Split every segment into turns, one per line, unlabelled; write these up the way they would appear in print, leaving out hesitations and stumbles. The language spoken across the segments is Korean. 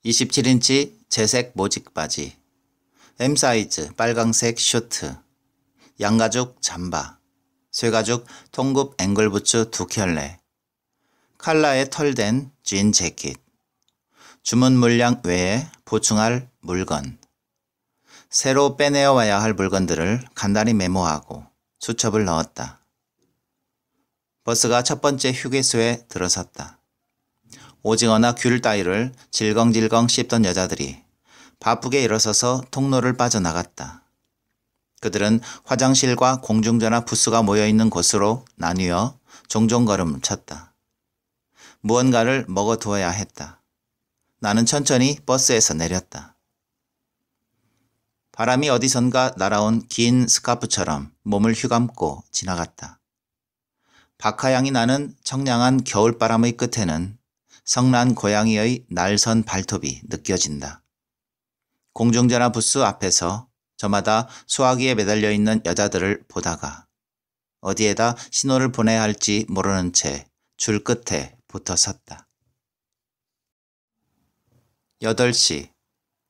27인치 재색 모직 바지, M사이즈 빨강색 슈트, 양가죽 잠바, 쇠가죽 통굽 앵글부츠 2켤레, 칼라에 털된 진 재킷, 주문 물량 외에 보충할 물건, 새로 빼내어와야 할 물건들을 간단히 메모하고 수첩을 넣었다. 버스가 첫 번째 휴게소에 들어섰다. 오징어나 귤 따위를 질겅질겅 씹던 여자들이 바쁘게 일어서서 통로를 빠져나갔다. 그들은 화장실과 공중전화 부스가 모여있는 곳으로 나뉘어 종종 걸음을 쳤다. 무언가를 먹어두어야 했다. 나는 천천히 버스에서 내렸다. 바람이 어디선가 날아온 긴 스카프처럼 몸을 휘감고 지나갔다. 박하향이 나는 청량한 겨울바람의 끝에는 성난 고양이의 날선 발톱이 느껴진다. 공중전화 부스 앞에서 저마다 수화기에 매달려 있는 여자들을 보다가 어디에다 신호를 보내야 할지 모르는 채 줄 끝에 붙어 섰다. 8시.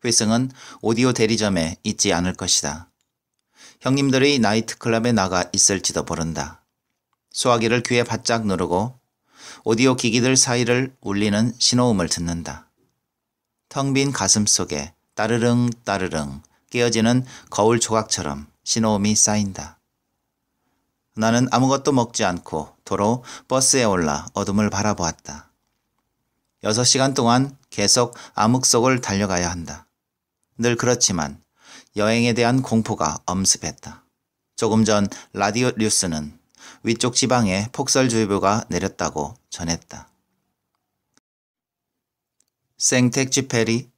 회승은 오디오 대리점에 있지 않을 것이다. 형님들이 나이트클럽에 나가 있을지도 모른다. 수화기를 귀에 바짝 누르고 오디오 기기들 사이를 울리는 신호음을 듣는다. 텅 빈 가슴 속에 따르릉 따르릉 깨어지는 거울 조각처럼 신호음이 쌓인다. 나는 아무것도 먹지 않고 도로 버스에 올라 어둠을 바라보았다. 6시간 동안 계속 암흑 속을 달려가야 한다. 늘 그렇지만 여행에 대한 공포가 엄습했다. 조금 전 라디오 뉴스는 위쪽 지방에 폭설주의보가 내렸다고 전했다. 생텍쥐페리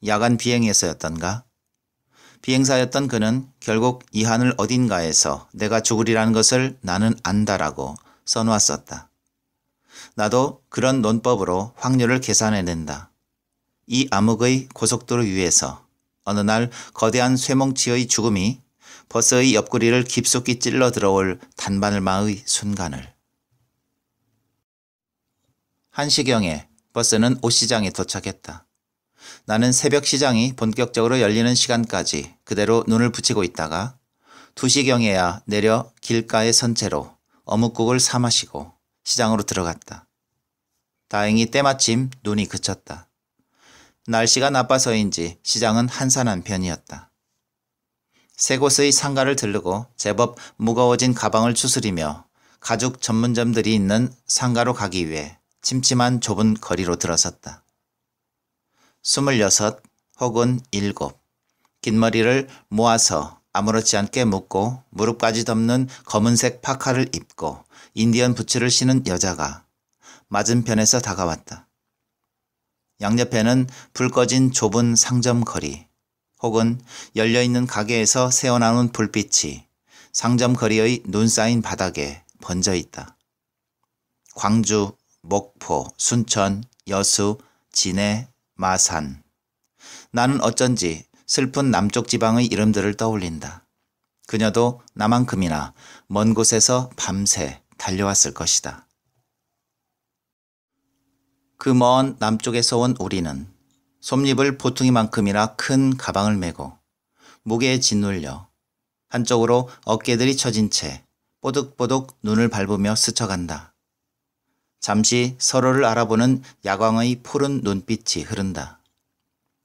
야간 비행에서였던가? 비행사였던 그는 결국 이 하늘 어딘가에서 내가 죽으리라는 것을 나는 안다라고 써놓았었다. 나도 그런 논법으로 확률을 계산해낸다. 이 암흑의 고속도로 위에서 어느 날 거대한 쇠뭉치의 죽음이 버스의 옆구리를 깊숙이 찔러 들어올 단발마의 순간을. 1시경에 버스는 옷시장에 도착했다. 나는 새벽 시장이 본격적으로 열리는 시간까지 그대로 눈을 붙이고 있다가 2시경에야 내려 길가에 선 채로 어묵국을 사 마시고 시장으로 들어갔다. 다행히 때마침 눈이 그쳤다. 날씨가 나빠서인지 시장은 한산한 편이었다. 세 곳의 상가를 들르고 제법 무거워진 가방을 추스리며 가죽 전문점들이 있는 상가로 가기 위해 침침한 좁은 거리로 들어섰다. 26 혹은 7, 긴 머리를 모아서 아무렇지 않게 묶고 무릎까지 덮는 검은색 파카를 입고 인디언 부츠를 신은 여자가 맞은편에서 다가왔다. 양옆에는 불 꺼진 좁은 상점 거리 혹은 열려있는 가게에서 새어나오는 불빛이 상점 거리의 눈 쌓인 바닥에 번져 있다. 광주, 목포, 순천, 여수, 진해, 마산. 나는 어쩐지 슬픈 남쪽 지방의 이름들을 떠올린다. 그녀도 나만큼이나 먼 곳에서 밤새 달려왔을 것이다. 그 먼 남쪽에서 온 우리는 솜잎을 보퉁이만큼이나 큰 가방을 메고 무게에 짓눌려 한쪽으로 어깨들이 처진 채 뽀득뽀득 눈을 밟으며 스쳐간다. 잠시 서로를 알아보는 야광의 푸른 눈빛이 흐른다.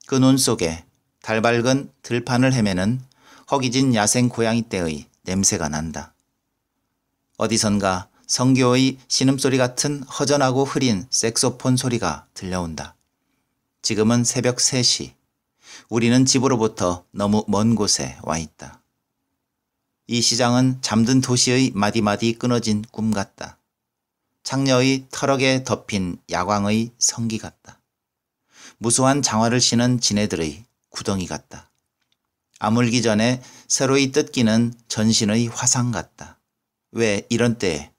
그 눈 속에 달밝은 들판을 헤매는 허기진 야생 고양이 떼의 냄새가 난다. 어디선가 성교의 신음소리 같은 허전하고 흐린 색소폰 소리가 들려온다. 지금은 새벽 3시. 우리는 집으로부터 너무 먼 곳에 와 있다. 이 시장은 잠든 도시의 마디마디 끊어진 꿈 같다. 창녀의 털럭에 덮인 야광의 성기 같다. 무수한 장화를 신은 지네들의 구덩이 같다. 아물기 전에 새로이 뜯기는 전신의 화상 같다. 왜 이런 때에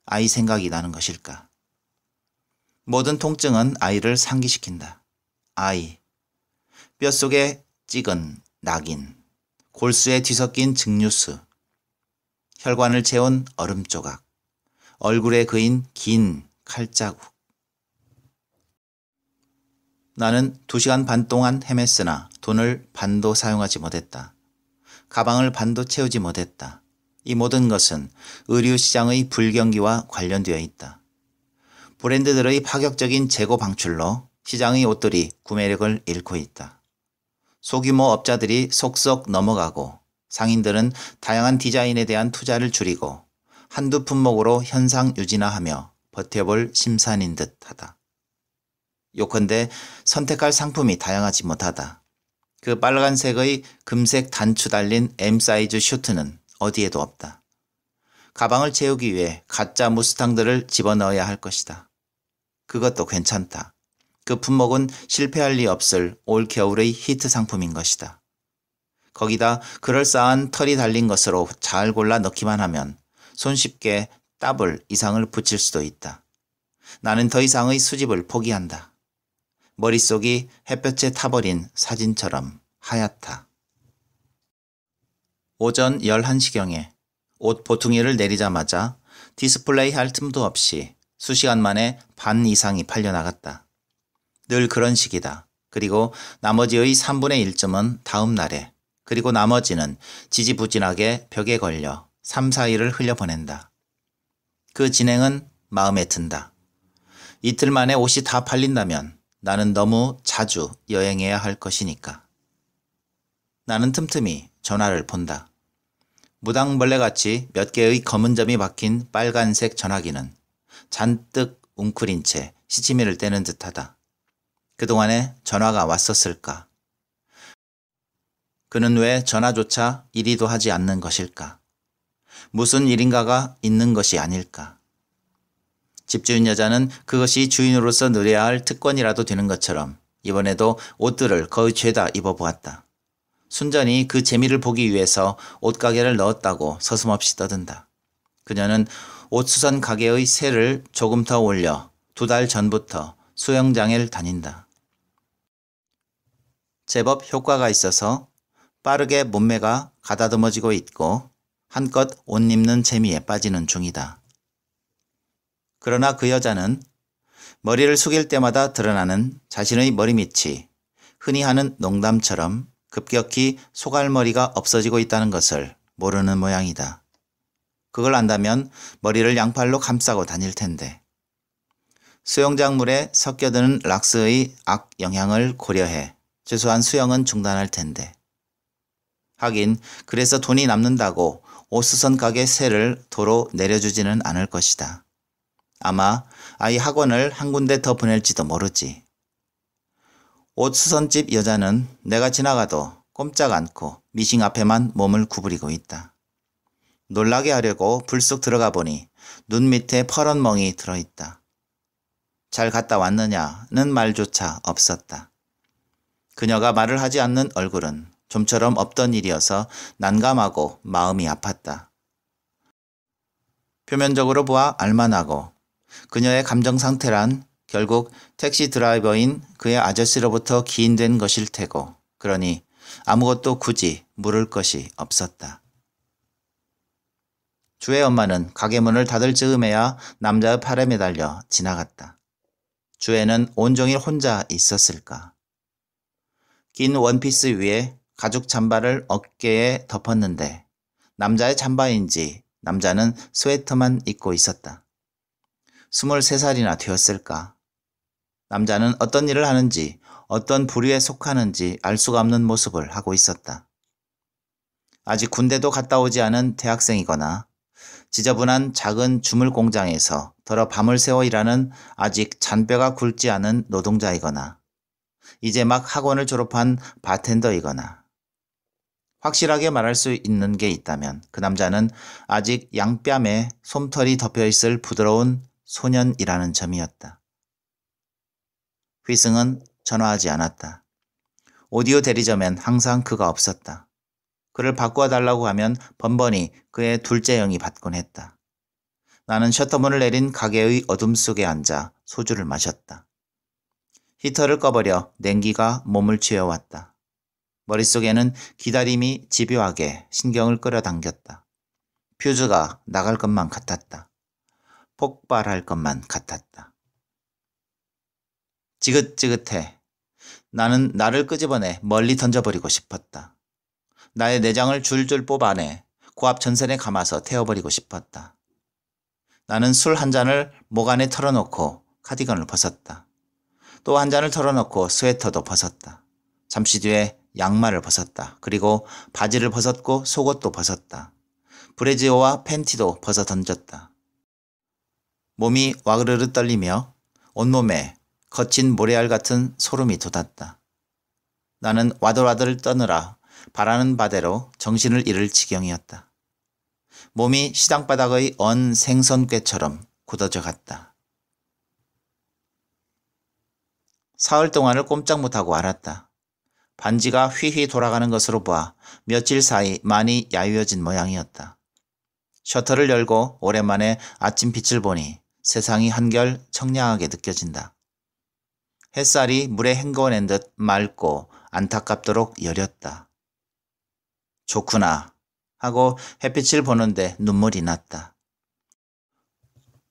아이 생각이 나는 것일까? 모든 통증은 아이를 상기시킨다. 아이, 뼛속에 찍은 낙인, 골수에 뒤섞인 증류수, 혈관을 채운 얼음 조각, 얼굴에 그인 긴 칼자국. 나는 2시간 반 동안 헤맸으나 돈을 반도 사용하지 못했다. 가방을 반도 채우지 못했다. 이 모든 것은 의류 시장의 불경기와 관련되어 있다. 브랜드들의 파격적인 재고 방출로 시장의 옷들이 구매력을 잃고 있다. 소규모 업자들이 속속 넘어가고 상인들은 다양한 디자인에 대한 투자를 줄이고 한두 품목으로 현상 유지나 하며 버텨볼 심산인 듯하다. 요컨대 선택할 상품이 다양하지 못하다. 그 빨간색의 금색 단추 달린 M사이즈 슈트는 어디에도 없다. 가방을 채우기 위해 가짜 무스탕들을 집어넣어야 할 것이다. 그것도 괜찮다. 그 품목은 실패할 리 없을 올겨울의 히트 상품인 것이다. 거기다 그럴싸한 털이 달린 것으로 잘 골라 넣기만 하면 손쉽게 더블 이상을 붙일 수도 있다. 나는 더 이상의 수집을 포기한다. 머릿속이 햇볕에 타버린 사진처럼 하얗다. 오전 11시경에 옷 보퉁이를 내리자마자 디스플레이 할 틈도 없이 수시간 만에 반 이상이 팔려나갔다. 늘 그런 식이다. 그리고 나머지의 3분의 1쯤은 다음 날에, 그리고 나머지는 지지부진하게 벽에 걸려 3, 4일을 흘려보낸다. 그 진행은 마음에 든다. 이틀 만에 옷이 다 팔린다면 나는 너무 자주 여행해야 할 것이니까. 나는 틈틈이 전화를 본다. 무당벌레같이 몇 개의 검은 점이 박힌 빨간색 전화기는 잔뜩 웅크린 채 시치미를 떼는 듯하다. 그동안에 전화가 왔었을까? 그는 왜 전화조차 이리도 하지 않는 것일까? 무슨 일인가가 있는 것이 아닐까? 집주인 여자는 그것이 주인으로서 누려야 할 특권이라도 되는 것처럼 이번에도 옷들을 거의 죄다 입어보았다. 순전히 그 재미를 보기 위해서 옷가게를 넣었다고 서슴없이 떠든다. 그녀는 옷수선 가게의 세를 조금 더 올려 2달 전부터 수영장을 다닌다. 제법 효과가 있어서 빠르게 몸매가 가다듬어지고 있고 한껏 옷 입는 재미에 빠지는 중이다. 그러나 그 여자는 머리를 숙일 때마다 드러나는 자신의 머리밑이 흔히 하는 농담처럼 급격히 소갈머리가 없어지고 있다는 것을 모르는 모양이다. 그걸 안다면 머리를 양팔로 감싸고 다닐 텐데. 수영장 물에 섞여드는 락스의 악 영향을 고려해 최소한 수영은 중단할 텐데. 하긴 그래서 돈이 남는다고 옷수선 가게 세를 도로 내려주지는 않을 것이다. 아마 아이 학원을 한 군데 더 보낼지도 모르지. 옷수선집 여자는 내가 지나가도 꼼짝 않고 미싱 앞에만 몸을 구부리고 있다. 놀라게 하려고 불쑥 들어가 보니 눈 밑에 퍼런 멍이 들어있다. 잘 갔다 왔느냐는 말조차 없었다. 그녀가 말을 하지 않는 얼굴은 좀처럼 없던 일이어서 난감하고 마음이 아팠다. 표면적으로 보아 알만하고 그녀의 감정 상태란 결국 택시 드라이버인 그의 아저씨로부터 기인된 것일 테고, 그러니 아무것도 굳이 물을 것이 없었다. 주의 엄마는 가게 문을 닫을 즈음에야 남자의 팔에 매달려 지나갔다. 주애는 온종일 혼자 있었을까? 긴 원피스 위에 가죽 잠바를 어깨에 덮었는데 남자의 잠바인지 남자는 스웨터만 입고 있었다. 23살이나 되었을까? 남자는 어떤 일을 하는지 어떤 부류에 속하는지 알 수가 없는 모습을 하고 있었다. 아직 군대도 갔다 오지 않은 대학생이거나 지저분한 작은 주물 공장에서 더러 밤을 새워 일하는 아직 잔뼈가 굵지 않은 노동자이거나 이제 막 학원을 졸업한 바텐더이거나, 확실하게 말할 수 있는 게 있다면 그 남자는 아직 양뺨에 솜털이 덮여있을 부드러운 소년이라는 점이었다. 휘승은 전화하지 않았다. 오디오 대리점엔 항상 그가 없었다. 그를 바꾸어달라고 하면 번번이 그의 둘째 형이 받곤 했다. 나는 셔터문을 내린 가게의 어둠 속에 앉아 소주를 마셨다. 히터를 꺼버려 냉기가 몸을 쥐어왔다. 머릿속에는 기다림이 집요하게 신경을 끌어당겼다. 퓨즈가 나갈 것만 같았다. 폭발할 것만 같았다. 지긋지긋해. 나는 나를 끄집어내 멀리 던져버리고 싶었다. 나의 내장을 줄줄 뽑아내 고압 전선에 감아서 태워버리고 싶었다. 나는 술 한 잔을 목 안에 털어놓고 카디건을 벗었다. 또 한 잔을 털어놓고 스웨터도 벗었다. 잠시 뒤에 양말을 벗었다. 그리고 바지를 벗었고 속옷도 벗었다. 브래지어와 팬티도 벗어 던졌다. 몸이 와그르르 떨리며 온몸에 거친 모래알 같은 소름이 돋았다. 나는 와들와들 떠느라 바라는 바대로 정신을 잃을 지경이었다. 몸이 시장바닥의 언 생선꾀처럼 굳어져 갔다. 사흘 동안을 꼼짝 못하고 알았다. 반지가 휘휘 돌아가는 것으로 보아 며칠 사이 많이 야유어진 모양이었다. 셔터를 열고 오랜만에 아침빛을 보니 세상이 한결 청량하게 느껴진다. 햇살이 물에 헹궈낸 듯 맑고 안타깝도록 여렸다. 좋구나 하고 햇빛을 보는데 눈물이 났다.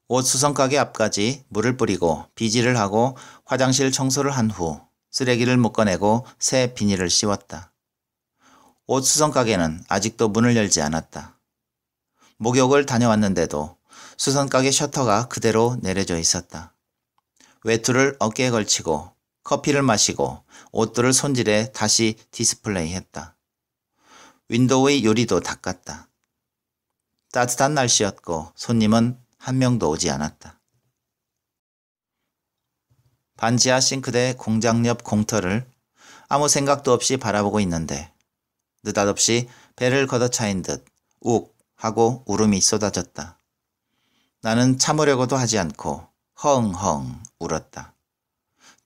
옷 수선가게 앞까지 물을 뿌리고 비지를 하고 화장실 청소를 한 후 쓰레기를 묶어내고 새 비닐을 씌웠다. 옷 수선가게는 아직도 문을 열지 않았다. 목욕을 다녀왔는데도 수선가게 셔터가 그대로 내려져 있었다. 외투를 어깨에 걸치고 커피를 마시고 옷들을 손질해 다시 디스플레이했다. 윈도우의 유리도 닦았다. 따뜻한 날씨였고 손님은 한 명도 오지 않았다. 반지하 싱크대 공장 옆 공터를 아무 생각도 없이 바라보고 있는데 느닷없이 배를 걷어차인 듯 욱 하고 울음이 쏟아졌다. 나는 참으려고도 하지 않고 헝헝 울었다.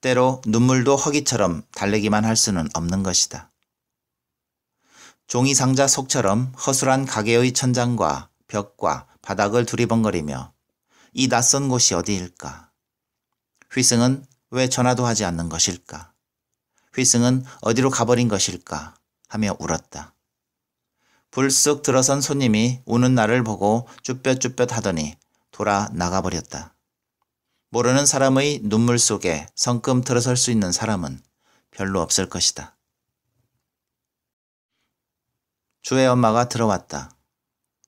때로 눈물도 허기처럼 달래기만 할 수는 없는 것이다. 종이 상자 속처럼 허술한 가게의 천장과 벽과 바닥을 두리번거리며 이 낯선 곳이 어디일까? 휘승은 왜 전화도 하지 않는 것일까? 휘승은 어디로 가버린 것일까? 하며 울었다. 불쑥 들어선 손님이 우는 나를 보고 쭈뼛쭈뼛 하더니 돌아 나가버렸다. 모르는 사람의 눈물 속에 성큼 들어설 수 있는 사람은 별로 없을 것이다. 주의 엄마가 들어왔다.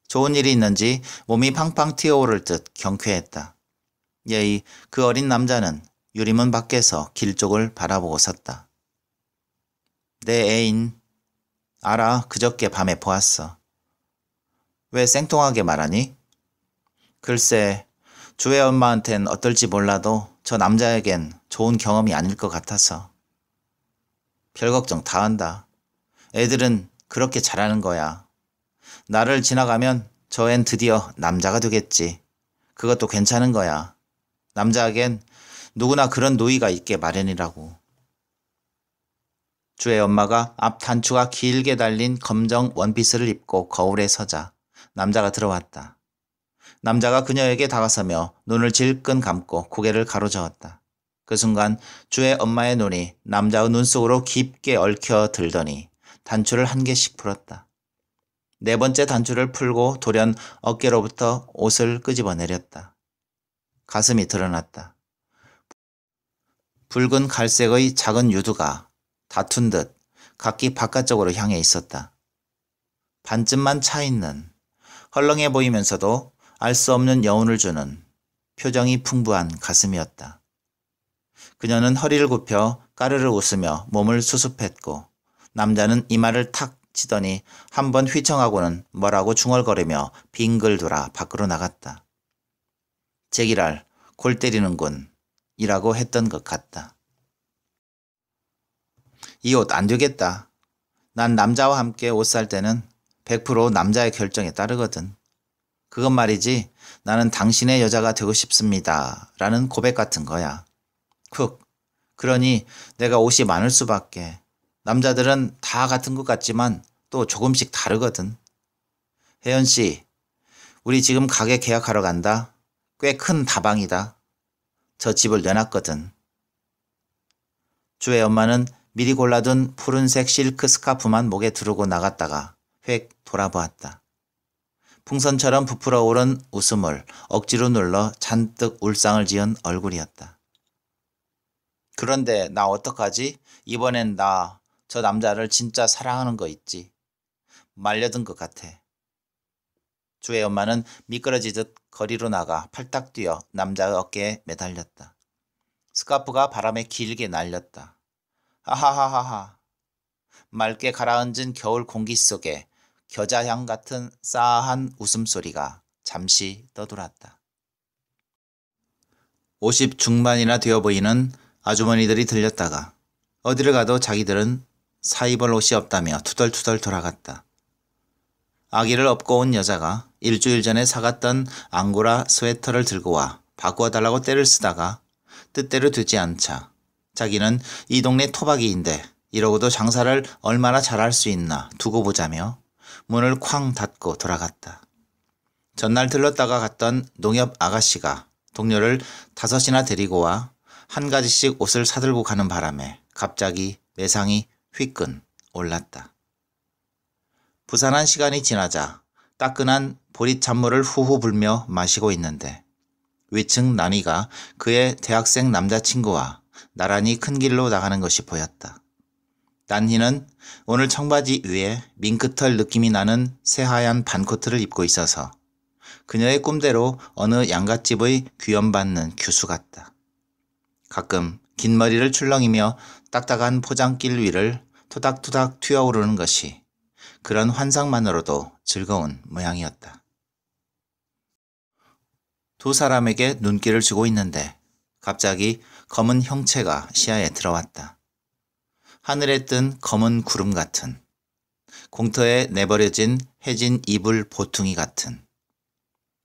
좋은 일이 있는지 몸이 팡팡 튀어오를 듯 경쾌했다. 예의 그 어린 남자는 유리문 밖에서 길 쪽을 바라보고 섰다. 내 애인. 알아, 그저께 밤에 보았어. 왜 생뚱하게 말하니? 글쎄, 주의 엄마한텐 어떨지 몰라도 저 남자에겐 좋은 경험이 아닐 것 같아서. 별 걱정 다 한다. 애들은 그렇게 잘하는 거야. 나를 지나가면 저 앤 드디어 남자가 되겠지. 그것도 괜찮은 거야. 남자에겐 누구나 그런 노이가 있게 마련이라고. 주의 엄마가 앞 단추가 길게 달린 검정 원피스를 입고 거울에 서자 남자가 들어왔다. 남자가 그녀에게 다가서며 눈을 질끈 감고 고개를 가로저었다. 그 순간 주의 엄마의 눈이 남자의 눈 속으로 깊게 얽혀 들더니 단추를 한 개씩 풀었다. 네 번째 단추를 풀고 돌연 어깨로부터 옷을 끄집어 내렸다. 가슴이 드러났다. 붉은 갈색의 작은 유두가 다툰 듯 각기 바깥쪽으로 향해 있었다. 반쯤만 차 있는 헐렁해 보이면서도 알 수 없는 여운을 주는 표정이 풍부한 가슴이었다. 그녀는 허리를 굽혀 까르르 웃으며 몸을 수습했고 남자는 이마를 탁 치더니 한번 휘청하고는 뭐라고 중얼거리며 빙글 돌아 밖으로 나갔다. 제기랄 골 때리는군 이라고 했던 것 같다. 이 옷 안 되겠다. 난 남자와 함께 옷 살 때는 100% 남자의 결정에 따르거든. 그건 말이지 나는 당신의 여자가 되고 싶습니다 라는 고백 같은 거야. 쿡. 그러니 내가 옷이 많을 수밖에. 남자들은 다 같은 것 같지만 또 조금씩 다르거든. 혜연씨, 우리 지금 가게 계약하러 간다. 꽤 큰 다방이다. 저 집을 내놨거든. 주의 엄마는 미리 골라둔 푸른색 실크 스카프만 목에 두르고 나갔다가 획 돌아보았다. 풍선처럼 부풀어 오른 웃음을 억지로 눌러 잔뜩 울상을 지은 얼굴이었다. 그런데 나 어떡하지? 이번엔 나 저 남자를 진짜 사랑하는 거 있지. 말려든 것 같아. 주의 엄마는 미끄러지듯 거리로 나가 팔딱 뛰어 남자의 어깨에 매달렸다. 스카프가 바람에 길게 날렸다. 하하하하하. 맑게 가라앉은 겨울 공기 속에 겨자향 같은 싸한 웃음소리가 잠시 떠돌았다. 50 중반이나 되어 보이는 아주머니들이 들렸다가 어디를 가도 자기들은 사 입을 옷이 없다며 투덜투덜 돌아갔다. 아기를 업고 온 여자가 일주일 전에 사갔던 앙고라 스웨터를 들고 와 바꾸어달라고 떼를 쓰다가 뜻대로 되지 않자 자기는 이 동네 토박이인데 이러고도 장사를 얼마나 잘할 수 있나 두고 보자며 문을 쾅 닫고 돌아갔다. 전날 들렀다가 갔던 농협 아가씨가 동료를 5이나 데리고 와 한 가지씩 옷을 사들고 가는 바람에 갑자기 매상이 휘끈 올랐다. 부산한 시간이 지나자 따끈한 보릿 찬물을 후후 불며 마시고 있는데 위층 난이가 그의 대학생 남자친구와 나란히 큰 길로 나가는 것이 보였다. 난희는 오늘 청바지 위에 밍크털 느낌이 나는 새하얀 반코트를 입고 있어서 그녀의 꿈대로 어느 양갓집의 귀염받는 규수 같다. 가끔 긴 머리를 출렁이며 딱딱한 포장길 위를 토닥토닥 튀어오르는 것이 그런 환상만으로도 즐거운 모양이었다. 두 사람에게 눈길을 주고 있는데 갑자기 검은 형체가 시야에 들어왔다. 하늘에 뜬 검은 구름 같은, 공터에 내버려진 해진 이불 보퉁이 같은,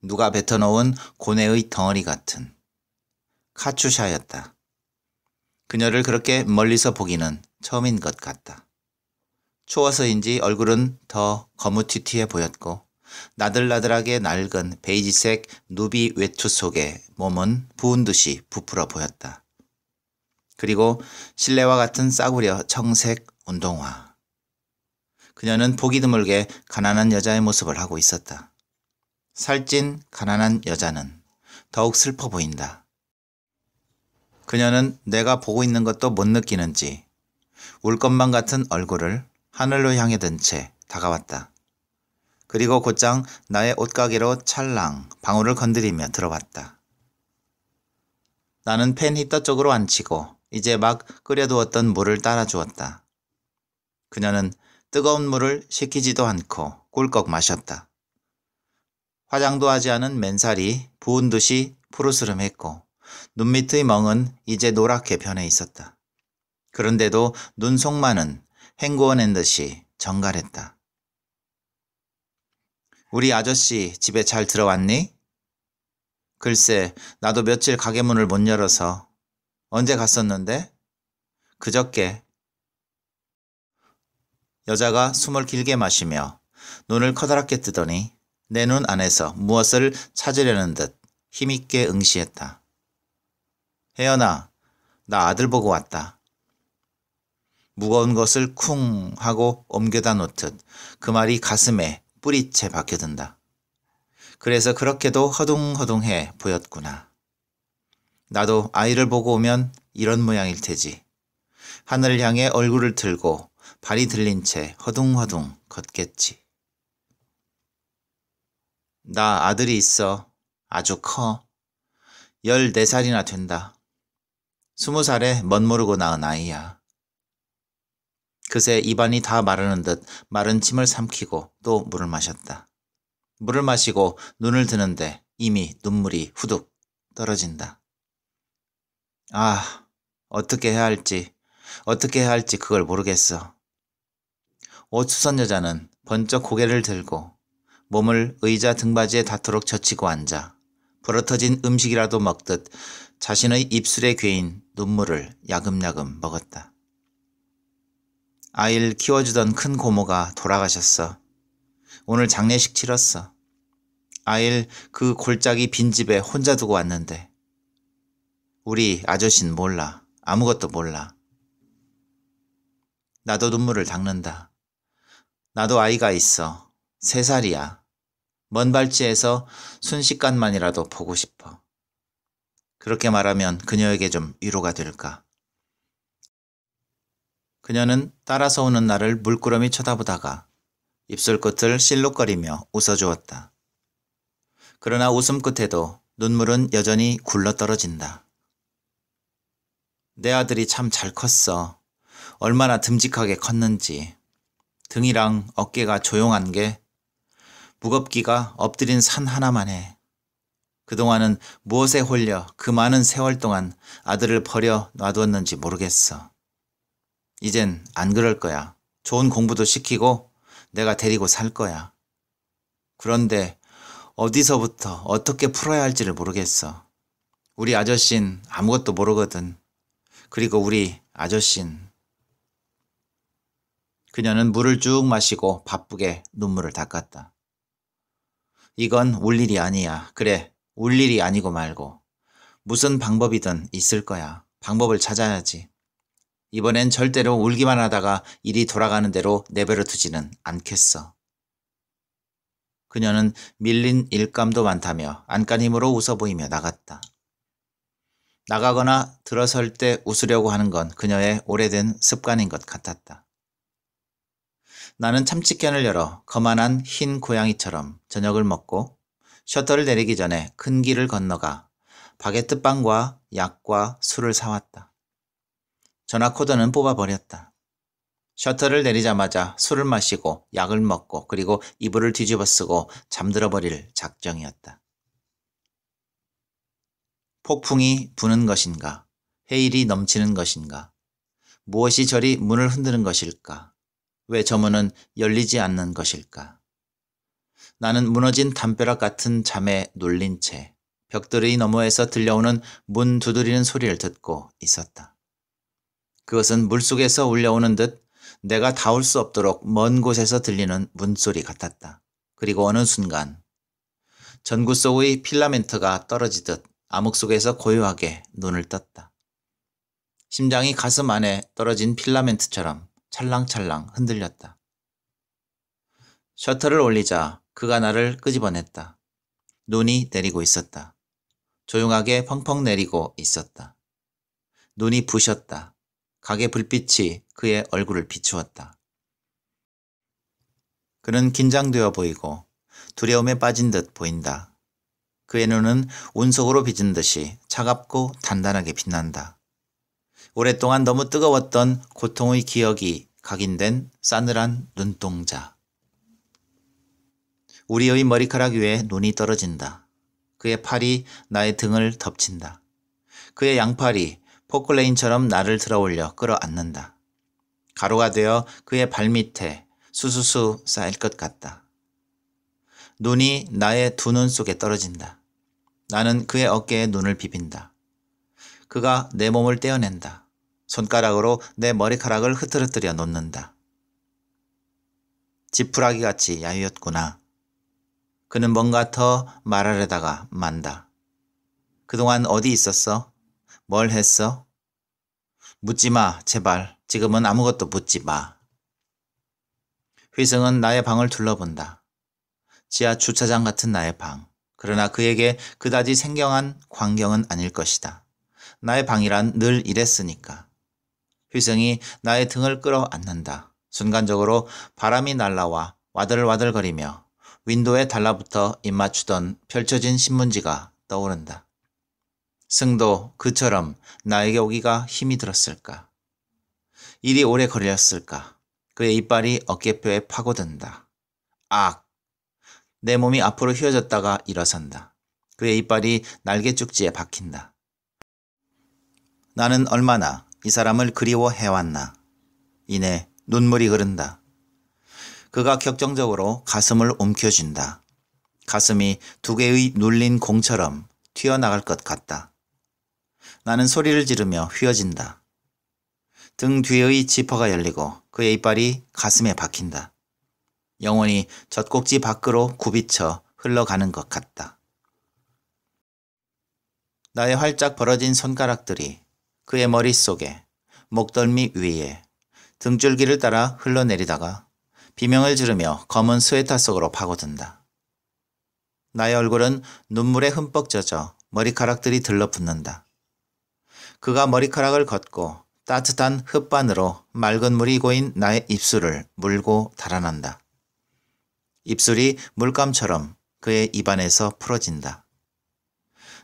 누가 뱉어놓은 고뇌의 덩어리 같은 카츄샤였다. 그녀를 그렇게 멀리서 보기는 처음인 것 같다. 추워서인지 얼굴은 더 거무튀튀해 보였고 나들나들하게 낡은 베이지색 누비 외투 속에 몸은 부은 듯이 부풀어 보였다. 그리고 실내와 같은 싸구려 청색 운동화. 그녀는 보기 드물게 가난한 여자의 모습을 하고 있었다. 살찐 가난한 여자는 더욱 슬퍼 보인다. 그녀는 내가 보고 있는 것도 못 느끼는지 울 것만 같은 얼굴을 하늘로 향해 든 채 다가왔다. 그리고 곧장 나의 옷가게로 찰랑 방울을 건드리며 들어왔다. 나는 팬 히터 쪽으로 앉히고 이제 막 끓여두었던 물을 따라주었다. 그녀는 뜨거운 물을 식히지도 않고 꿀꺽 마셨다. 화장도 하지 않은 맨살이 부은 듯이 푸르스름했고 눈밑의 멍은 이제 노랗게 변해 있었다. 그런데도 눈속만은 헹구어낸 듯이 정갈했다. 우리 아저씨 집에 잘 들어왔니? 글쎄, 나도 며칠 가게 문을 못 열어서. 언제 갔었는데? 그저께. 여자가 숨을 길게 마시며 눈을 커다랗게 뜨더니 내 눈 안에서 무엇을 찾으려는 듯 힘있게 응시했다. 혜연아, 나 아들 보고 왔다. 무거운 것을 쿵 하고 옮겨다 놓듯 그 말이 가슴에 뿌리채 박혀든다. 그래서 그렇게도 허둥허둥해 보였구나. 나도 아이를 보고 오면 이런 모양일 테지. 하늘을 향해 얼굴을 들고 발이 들린 채 허둥허둥 걷겠지. 나 아들이 있어. 아주 커. 14살이나 된다. 20살에 멋모르고 낳은 아이야. 그새 입안이 다 마르는 듯 마른 침을 삼키고 또 물을 마셨다. 물을 마시고 눈을 드는데 이미 눈물이 후둑 떨어진다. 아, 어떻게 해야 할지 그걸 모르겠어. 옷수선 여자는 번쩍 고개를 들고 몸을 의자 등받이에 닿도록 젖히고 앉아 부러터진 음식이라도 먹듯 자신의 입술에 괴인 눈물을 야금야금 먹었다. 아이를 키워주던 큰 고모가 돌아가셨어. 오늘 장례식 치렀어. 아이를 그 골짜기 빈집에 혼자 두고 왔는데 우리 아저씨는 몰라. 아무것도 몰라. 나도 눈물을 닦는다. 나도 아이가 있어. 3살이야. 먼 발치에서 순식간만이라도 보고 싶어. 그렇게 말하면 그녀에게 좀 위로가 될까. 그녀는 따라서 오는 나를 물끄러미 쳐다보다가 입술 끝을 실룩거리며 웃어주었다. 그러나 웃음 끝에도 눈물은 여전히 굴러떨어진다. 내 아들이 참 잘 컸어. 얼마나 듬직하게 컸는지. 등이랑 어깨가 조용한 게 무겁기가 엎드린 산 하나만 해. 그동안은 무엇에 홀려 그 많은 세월 동안 아들을 버려 놔두었는지 모르겠어. 이젠 안 그럴 거야. 좋은 공부도 시키고 내가 데리고 살 거야. 그런데 어디서부터 어떻게 풀어야 할지를 모르겠어. 우리 아저씨는 아무것도 모르거든. 그리고 우리 아저씨는. 그녀는 물을 쭉 마시고 바쁘게 눈물을 닦았다. 이건 울 일이 아니야. 그래, 울 일이 아니고 말고. 무슨 방법이든 있을 거야. 방법을 찾아야지. 이번엔 절대로 울기만 하다가 일이 돌아가는 대로 내버려 두지는 않겠어. 그녀는 밀린 일감도 많다며 안간 힘으로 웃어 보이며 나갔다. 나가거나 들어설 때 웃으려고 하는 건 그녀의 오래된 습관인 것 같았다. 나는 참치캔을 열어 거만한 흰 고양이처럼 저녁을 먹고 셔터를 내리기 전에 큰 길을 건너가 바게트 빵과 약과 술을 사왔다. 전화 코드는 뽑아버렸다. 셔터를 내리자마자 술을 마시고 약을 먹고 그리고 이불을 뒤집어 쓰고 잠들어 버릴 작정이었다. 폭풍이 부는 것인가? 해일이 넘치는 것인가? 무엇이 저리 문을 흔드는 것일까? 왜 저 문은 열리지 않는 것일까? 나는 무너진 담벼락 같은 잠에 눌린 채 벽돌의 너머에서 들려오는 문 두드리는 소리를 듣고 있었다. 그것은 물속에서 울려오는 듯 내가 닿을 수 없도록 먼 곳에서 들리는 문소리 같았다. 그리고 어느 순간 전구 속의 필라멘트가 떨어지듯 암흑 속에서 고요하게 눈을 떴다. 심장이 가슴 안에 떨어진 필라멘트처럼 찰랑찰랑 흔들렸다. 셔터를 올리자 그가 나를 끄집어냈다. 눈이 내리고 있었다. 조용하게 펑펑 내리고 있었다. 눈이 부셨다. 가게 불빛이 그의 얼굴을 비추었다. 그는 긴장되어 보이고 두려움에 빠진 듯 보인다. 그의 눈은 운석으로 빚은 듯이 차갑고 단단하게 빛난다. 오랫동안 너무 뜨거웠던 고통의 기억이 각인된 싸늘한 눈동자. 우리의 머리카락 위에 눈이 떨어진다. 그의 팔이 나의 등을 덮친다. 그의 양팔이 포클레인처럼 나를 들어올려 끌어안는다. 가루가 되어 그의 발밑에 수수수 쌓일 것 같다. 눈이 나의 두 눈 속에 떨어진다. 나는 그의 어깨에 눈을 비빈다. 그가 내 몸을 떼어낸다. 손가락으로 내 머리카락을 흐트러뜨려 놓는다. 지푸라기 같이 야위었구나. 그는 뭔가 더 말하려다가 만다. 그동안 어디 있었어? 뭘 했어? 묻지 마, 제발. 지금은 아무것도 묻지 마. 휘승은 나의 방을 둘러본다. 지하 주차장 같은 나의 방. 그러나 그에게 그다지 생경한 광경은 아닐 것이다. 나의 방이란 늘 이랬으니까. 휘승이 나의 등을 끌어안는다. 순간적으로 바람이 날라와 와들와들거리며 윈도에 달라붙어 입맞추던 펼쳐진 신문지가 떠오른다. 승도 그처럼 나에게 오기가 힘이 들었을까? 일이 오래 걸렸을까? 그의 이빨이 어깨뼈에 파고든다. 악! 내 몸이 앞으로 휘어졌다가 일어선다. 그의 이빨이 날개 쪽지에 박힌다. 나는 얼마나 이 사람을 그리워해왔나. 이내 눈물이 흐른다. 그가 격정적으로 가슴을 움켜쥔다. 가슴이 두 개의 눌린 공처럼 튀어나갈 것 같다. 나는 소리를 지르며 휘어진다. 등 뒤의 지퍼가 열리고 그의 이빨이 가슴에 박힌다. 영혼이 젖꼭지 밖으로 굽이쳐 흘러가는 것 같다. 나의 활짝 벌어진 손가락들이 그의 머릿속에, 목덜미 위에, 등줄기를 따라 흘러내리다가 비명을 지르며 검은 스웨터 속으로 파고든다. 나의 얼굴은 눈물에 흠뻑 젖어 머리카락들이 들러붙는다. 그가 머리카락을 걷고 따뜻한 흙반으로 맑은 물이 고인 나의 입술을 물고 달아난다. 입술이 물감처럼 그의 입안에서 풀어진다.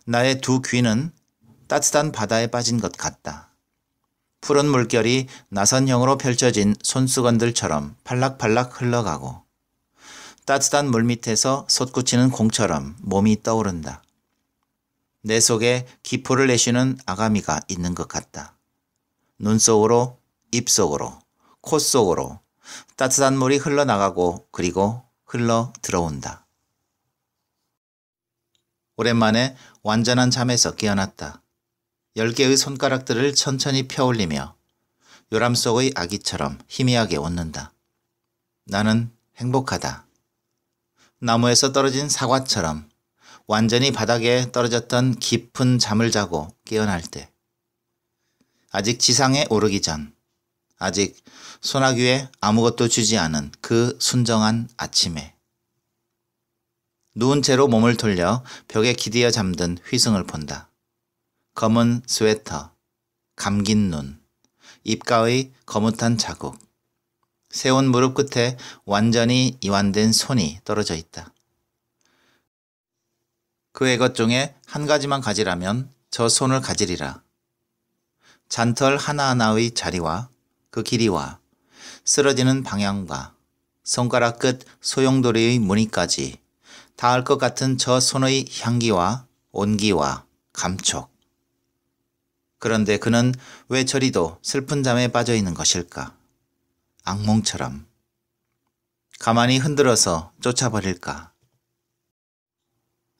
나의 두 귀는 따뜻한 바다에 빠진 것 같다. 푸른 물결이 나선형으로 펼쳐진 손수건들처럼 팔락팔락 흘러가고 따뜻한 물밑에서 솟구치는 공처럼 몸이 떠오른다. 내 속에 기포를 내쉬는 아가미가 있는 것 같다. 눈 속으로, 입 속으로, 코 속으로 따뜻한 물이 흘러나가고 그리고 흘러 들어온다. 오랜만에 완전한 잠에서 깨어났다. 10개의 손가락들을 천천히 펴올리며 요람 속의 아기처럼 희미하게 웃는다. 나는 행복하다. 나무에서 떨어진 사과처럼 완전히 바닥에 떨어졌던 깊은 잠을 자고 깨어날 때, 아직 지상에 오르기 전, 아직 소나귀에 아무것도 주지 않은 그 순정한 아침에 누운 채로 몸을 돌려 벽에 기대어 잠든 휘승을 본다. 검은 스웨터, 감긴 눈, 입가의 거뭇한 자국, 세운 무릎 끝에 완전히 이완된 손이 떨어져 있다. 그의 것 중에 한 가지만 가지라면 저 손을 가지리라. 잔털 하나하나의 자리와 그 길이와 쓰러지는 방향과 손가락 끝 소용돌이의 무늬까지 닿을 것 같은 저 손의 향기와 온기와 감촉. 그런데 그는 왜 저리도 슬픈 잠에 빠져 있는 것일까? 악몽처럼. 가만히 흔들어서 쫓아버릴까?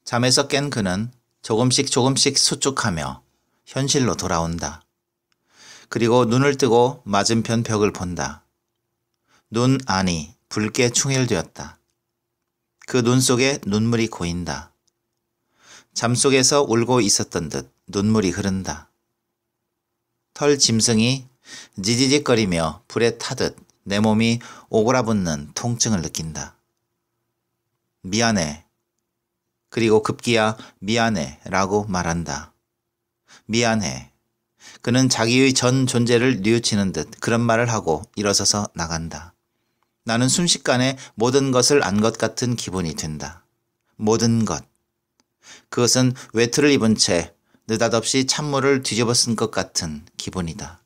잠에서 깬 그는 조금씩 수축하며 현실로 돌아온다. 그리고 눈을 뜨고 맞은편 벽을 본다. 눈 안이 붉게 충혈되었다. 그 눈 속에 눈물이 고인다. 잠속에서 울고 있었던 듯 눈물이 흐른다. 털 짐승이 지지직거리며 불에 타듯 내 몸이 오그라붙는 통증을 느낀다. 미안해. 그리고 급기야 미안해 라고 말한다. 미안해. 그는 자기의 전 존재를 뉘우치는 듯 그런 말을 하고 일어서서 나간다. 나는 순식간에 모든 것을 안 것 같은 기분이 든다. 모든 것. 그것은 외투를 입은 채 느닷없이 찬물을 뒤집어 쓴 것 같은 기분이다.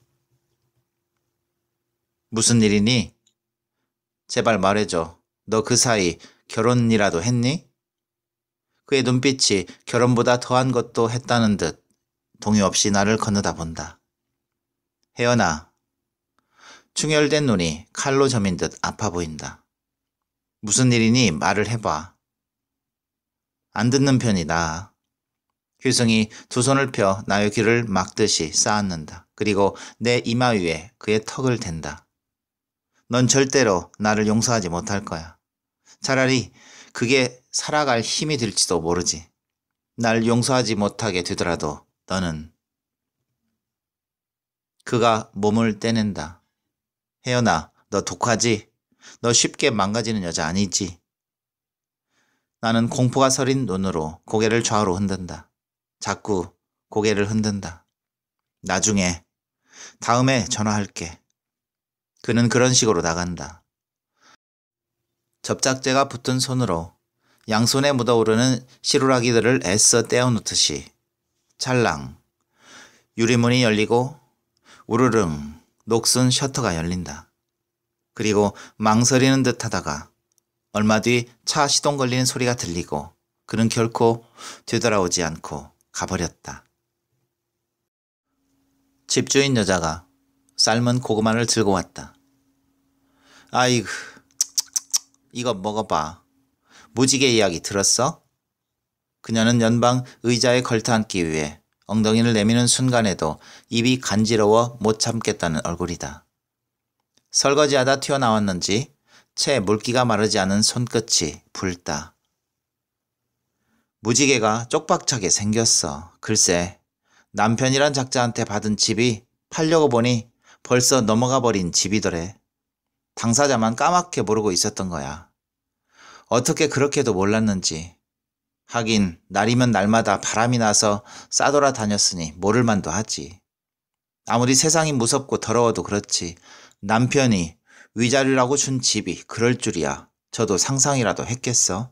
무슨 일이니? 제발 말해줘. 너 그 사이 결혼이라도 했니? 그의 눈빛이 결혼보다 더한 것도 했다는 듯 동요 없이 나를 건너다 본다. 혜연아. 충혈된 눈이 칼로 저민 듯 아파 보인다. 무슨 일이니? 말을 해봐. 안 듣는 편이 나아. 휘승이 두 손을 펴 나의 귀를 막듯이 쌓았는다. 그리고 내 이마 위에 그의 턱을 댄다. 넌 절대로 나를 용서하지 못할 거야. 차라리 그게 살아갈 힘이 될지도 모르지. 날 용서하지 못하게 되더라도 너는. 그가 몸을 떼낸다. 혜연아, 너 독하지? 너 쉽게 망가지는 여자 아니지? 나는 공포가 서린 눈으로 고개를 좌우로 흔든다. 자꾸 고개를 흔든다. 나중에, 다음에 전화할게. 그는 그런 식으로 나간다. 접착제가 붙은 손으로 양손에 묻어오르는 시루라기들을 애써 떼어놓듯이 찰랑, 유리문이 열리고 우르릉 녹슨 셔터가 열린다. 그리고 망설이는 듯 하다가 얼마 뒤 차 시동 걸리는 소리가 들리고 그는 결코 되돌아오지 않고 가버렸다. 집주인 여자가 삶은 고구마를 들고 왔다. 아이고, 이거 먹어봐. 무지개 이야기 들었어? 그녀는 연방 의자에 걸터앉기 위해 엉덩이를 내미는 순간에도 입이 간지러워 못 참겠다는 얼굴이다. 설거지하다 튀어나왔는지 채 물기가 마르지 않은 손끝이 붉다. 무지개가 쪽박차게 생겼어. 글쎄, 남편이란 작자한테 받은 집이 팔려고 보니 벌써 넘어가 버린 집이더래. 당사자만 까맣게 모르고 있었던 거야. 어떻게 그렇게도 몰랐는지. 하긴 날이면 날마다 바람이 나서 싸돌아 다녔으니 모를 만도 하지. 아무리 세상이 무섭고 더러워도 그렇지 남편이 위자료라고 준 집이 그럴 줄이야. 저도 상상이라도 했겠어.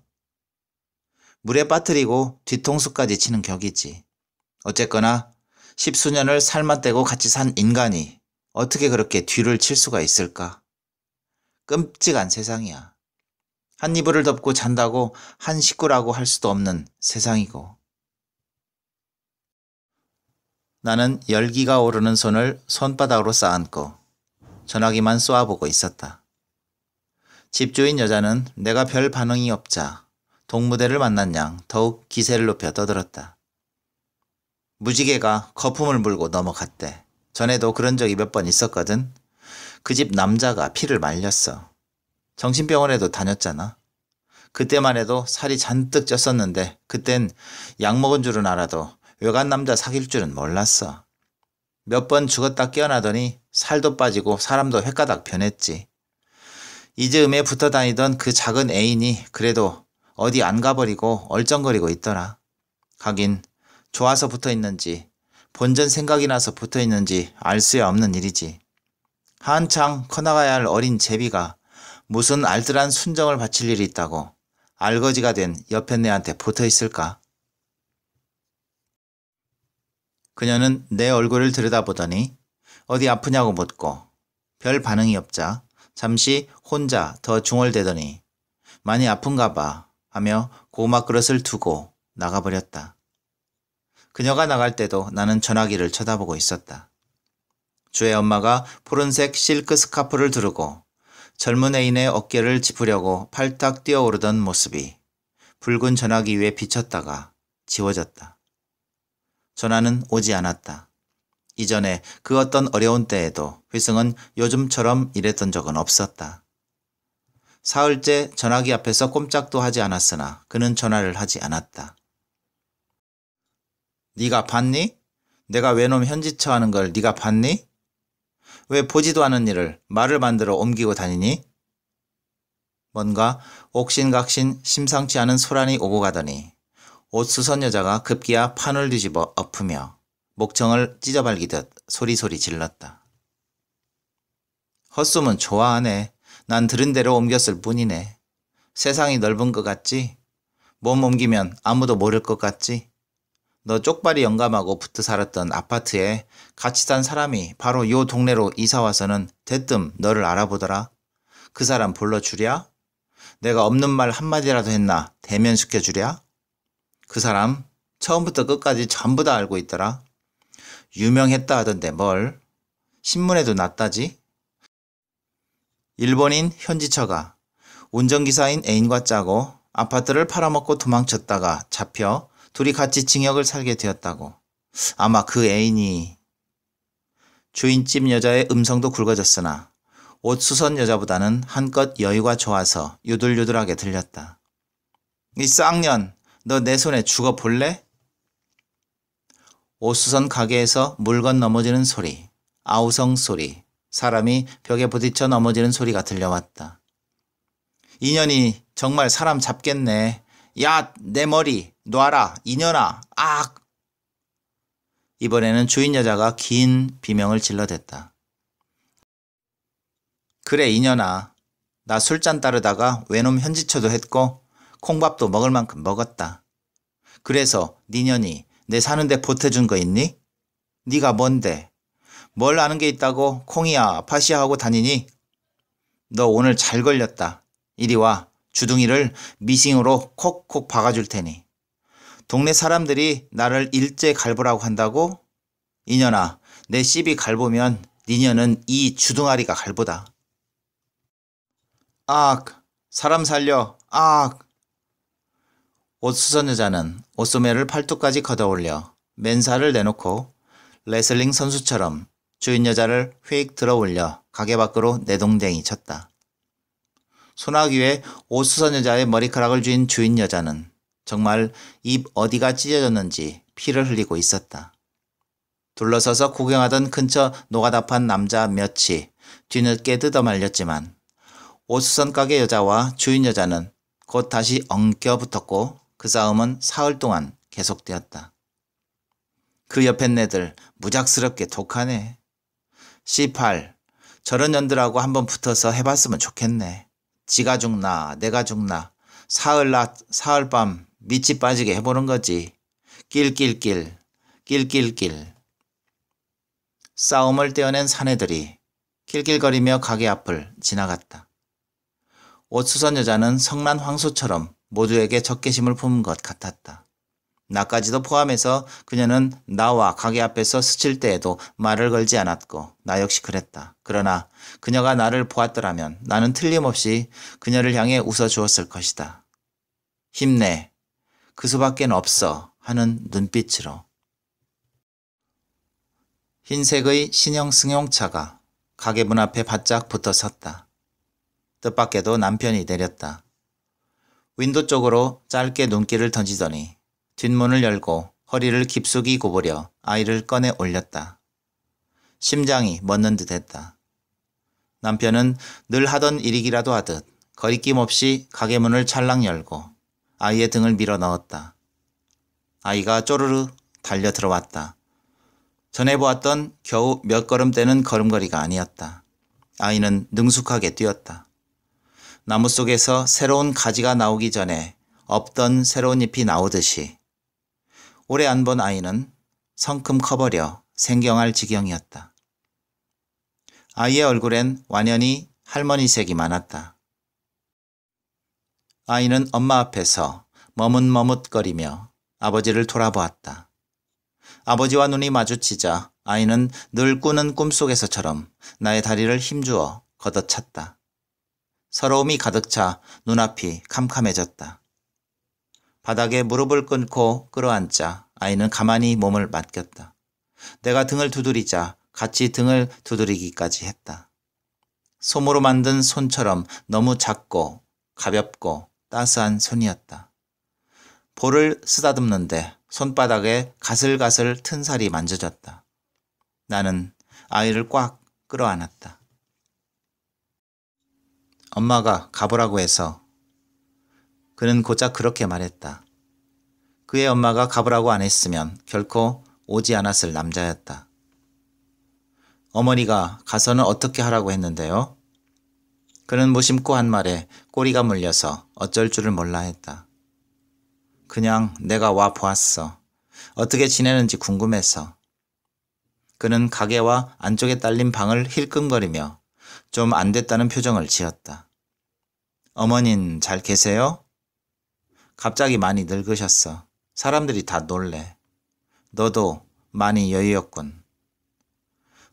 물에 빠뜨리고 뒤통수까지 치는 격이지. 어쨌거나 10수년을 살맛대고 같이 산 인간이 어떻게 그렇게 뒤를 칠 수가 있을까? 끔찍한 세상이야. 한 이불을 덮고 잔다고 한 식구라고 할 수도 없는 세상이고. 나는 열기가 오르는 손을 손바닥으로 쌓아안고 전화기만 쏘아보고 있었다. 집주인 여자는 내가 별 반응이 없자 동무대를 만난 양 더욱 기세를 높여 떠들었다. 무지개가 거품을 물고 넘어갔대. 전에도 그런 적이 몇 번 있었거든. 그 집 남자가 피를 말렸어. 정신병원에도 다녔잖아. 그때만 해도 살이 잔뜩 쪘었는데 그땐 약 먹은 줄은 알아도 외간 남자 사귈 줄은 몰랐어. 몇 번 죽었다 깨어나더니 살도 빠지고 사람도 횟가닥 변했지. 이즈음에 붙어 다니던 그 작은 애인이 그래도 어디 안 가버리고 얼쩡거리고 있더라. 하긴 좋아서 붙어 있는지 본전 생각이 나서 붙어 있는지 알 수야 없는 일이지. 한창 커나가야 할 어린 제비가 무슨 알뜰한 순정을 바칠 일이 있다고 알거지가 된 옆에 내한테 붙어 있을까? 그녀는 내 얼굴을 들여다보더니 어디 아프냐고 묻고 별 반응이 없자 잠시 혼자 더 중얼대더니 많이 아픈가 봐 하며 고구마 그릇을 두고 나가버렸다. 그녀가 나갈 때도 나는 전화기를 쳐다보고 있었다. 주의 엄마가 푸른색 실크 스카프를 두르고 젊은 애인의 어깨를 짚으려고 팔딱 뛰어오르던 모습이 붉은 전화기 위에 비쳤다가 지워졌다. 전화는 오지 않았다. 이전에 그 어떤 어려운 때에도 휘승은 요즘처럼 이랬던 적은 없었다. 사흘째 전화기 앞에서 꼼짝도 하지 않았으나 그는 전화를 하지 않았다. 네가 봤니? 내가 외놈 현지처 하는 걸 네가 봤니? 왜 보지도 않은 일을 말을 만들어 옮기고 다니니? 뭔가 옥신각신 심상치 않은 소란이 오고 가더니 옷수선 여자가 급기야 판을 뒤집어 엎으며 목청을 찢어발기듯 소리소리 질렀다. 헛소문 좋아하네. 난 들은 대로 옮겼을 뿐이네. 세상이 넓은 것 같지? 몸 옮기면 아무도 모를 것 같지? 너 쪽발이 영감하고 붙어 살았던 아파트에 같이 산 사람이 바로 요 동네로 이사와서는 대뜸 너를 알아보더라. 그 사람 불러주랴? 내가 없는 말 한마디라도 했나 대면시켜주랴? 그 사람 처음부터 끝까지 전부 다 알고 있더라. 유명했다 하던데 뭘. 신문에도 났다지. 일본인 현지처가 운전기사인 애인과 짜고 아파트를 팔아먹고 도망쳤다가 잡혀 둘이 같이 징역을 살게 되었다고. 아마 그 애인이. 주인집 여자의 음성도 굵어졌으나 옷수선 여자보다는 한껏 여유가 좋아서 유들유들하게 들렸다. 이 쌍년, 너 내 손에 죽어 볼래? 옷수선 가게에서 물건 넘어지는 소리, 아우성 소리, 사람이 벽에 부딪혀 넘어지는 소리가 들려왔다. 이년이 정말 사람 잡겠네. 야, 내 머리 놔라, 이년아, 악! 이번에는 주인 여자가 긴 비명을 질러댔다. 그래, 이년아. 나 술잔 따르다가 외놈 현지처도 했고 콩밥도 먹을 만큼 먹었다. 그래서 니년이 내 사는데 보태준 거 있니? 네가 뭔데? 뭘 아는 게 있다고 콩이야 팥이야 하고 다니니? 너 오늘 잘 걸렸다. 이리 와. 주둥이를 미싱으로 콕콕 박아줄 테니. 동네 사람들이 나를 일제 갈보라고 한다고? 이년아, 내 씹이 갈보면 니년은 이 주둥아리가 갈보다. 악! 사람 살려! 악! 옷수선 여자는 옷소매를 팔뚝까지 걷어올려 맨살을 내놓고 레슬링 선수처럼 주인 여자를 휙 들어올려 가게 밖으로 내동댕이 쳤다. 소나귀에 옷수선 여자의 머리카락을 쥔 주인 여자는 정말 입 어디가 찢어졌는지 피를 흘리고 있었다. 둘러서서 구경하던 근처 노가다판 남자 몇이 뒤늦게 뜯어말렸지만 옷수선 가게 여자와 주인 여자는 곧 다시 엉켜 붙었고 그 싸움은 사흘 동안 계속되었다. 그 옆에 애들 무작스럽게 독하네. C8. 저런 년들하고 한번 붙어서 해봤으면 좋겠네. 지가 죽나 내가 죽나 사흘낮 사흘밤 밑이 빠지게 해보는 거지. 낄낄낄 낄낄낄. 싸움을 떼어낸 사내들이 낄낄거리며 가게 앞을 지나갔다. 옷수선 여자는 성난 황소처럼 모두에게 적개심을 품은 것 같았다. 나까지도 포함해서 그녀는 나와 가게 앞에서 스칠 때에도 말을 걸지 않았고 나 역시 그랬다. 그러나 그녀가 나를 보았더라면 나는 틀림없이 그녀를 향해 웃어주었을 것이다. 힘내. 그 수밖엔 없어. 하는 눈빛으로. 흰색의 신형 승용차가 가게 문 앞에 바짝 붙어 섰다. 뜻밖에도 남편이 내렸다. 윈도 쪽으로 짧게 눈길을 던지더니 뒷문을 열고 허리를 깊숙이 구부려 아이를 꺼내 올렸다. 심장이 멎는 듯 했다. 남편은 늘 하던 일이기라도 하듯 거리낌 없이 가게 문을 찰랑 열고 아이의 등을 밀어 넣었다. 아이가 쪼르르 달려 들어왔다. 전에 보았던 겨우 몇 걸음 떼는 걸음걸이가 아니었다. 아이는 능숙하게 뛰었다. 나무 속에서 새로운 가지가 나오기 전에 없던 새로운 잎이 나오듯이 오래 안 본 아이는 성큼 커버려 생경할 지경이었다. 아이의 얼굴엔 완연히 할머니색이 많았다. 아이는 엄마 앞에서 머뭇머뭇거리며 아버지를 돌아보았다. 아버지와 눈이 마주치자 아이는 늘 꾸는 꿈속에서처럼 나의 다리를 힘주어 걷어찼다. 서러움이 가득 차 눈앞이 캄캄해졌다. 바닥에 무릎을 꿇고 끌어앉자 아이는 가만히 몸을 맡겼다. 내가 등을 두드리자 같이 등을 두드리기까지 했다. 솜으로 만든 손처럼 너무 작고 가볍고 따스한 손이었다. 볼을 쓰다듬는데 손바닥에 가슬가슬 튼 살이 만져졌다. 나는 아이를 꽉 끌어안았다. 엄마가 가보라고 해서. 그는 고작 그렇게 말했다. 그의 엄마가 가보라고 안 했으면 결코 오지 않았을 남자였다. 어머니가 가서는 어떻게 하라고 했는데요? 그는 무심코 한 말에 꼬리가 물려서 어쩔 줄을 몰라 했다. 그냥 내가 와 보았어. 어떻게 지내는지 궁금해서. 그는 가게와 안쪽에 딸린 방을 힐끔거리며 좀 안 됐다는 표정을 지었다. 어머닌 잘 계세요? 갑자기 많이 늙으셨어. 사람들이 다 놀래. 너도 많이 여유였군.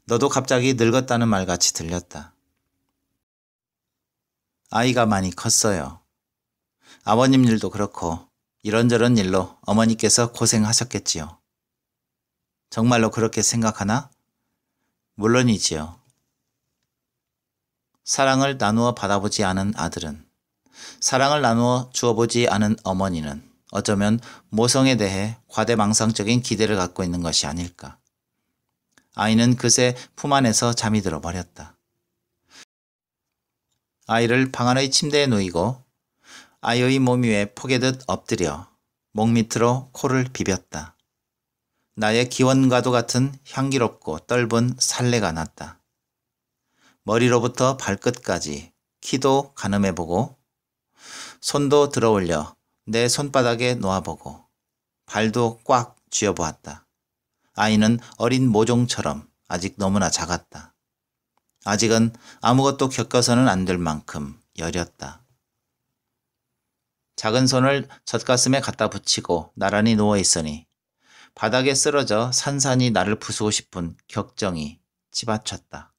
너도 갑자기 늙었다는 말같이 들렸다. 아이가 많이 컸어요. 아버님 일도 그렇고 이런저런 일로 어머니께서 고생하셨겠지요. 정말로 그렇게 생각하나? 물론이지요. 사랑을 나누어 받아보지 않은 아들은, 사랑을 나누어 주어보지 않은 어머니는 어쩌면 모성에 대해 과대망상적인 기대를 갖고 있는 것이 아닐까. 아이는 그새 품 안에서 잠이 들어 버렸다. 아이를 방 안의 침대에 누이고 아이의 몸 위에 포개듯 엎드려 목 밑으로 코를 비볐다. 나의 기원과도 같은 향기롭고 떫은 살레가 났다. 머리로부터 발끝까지 키도 가늠해보고 손도 들어올려 내 손바닥에 놓아보고 발도 꽉 쥐어보았다. 아이는 어린 모종처럼 아직 너무나 작았다. 아직은 아무것도 겪어서는 안 될 만큼 여렸다. 작은 손을 젖가슴에 갖다 붙이고 나란히 누워있으니 바닥에 쓰러져 산산이 나를 부수고 싶은 격정이 치받쳤다.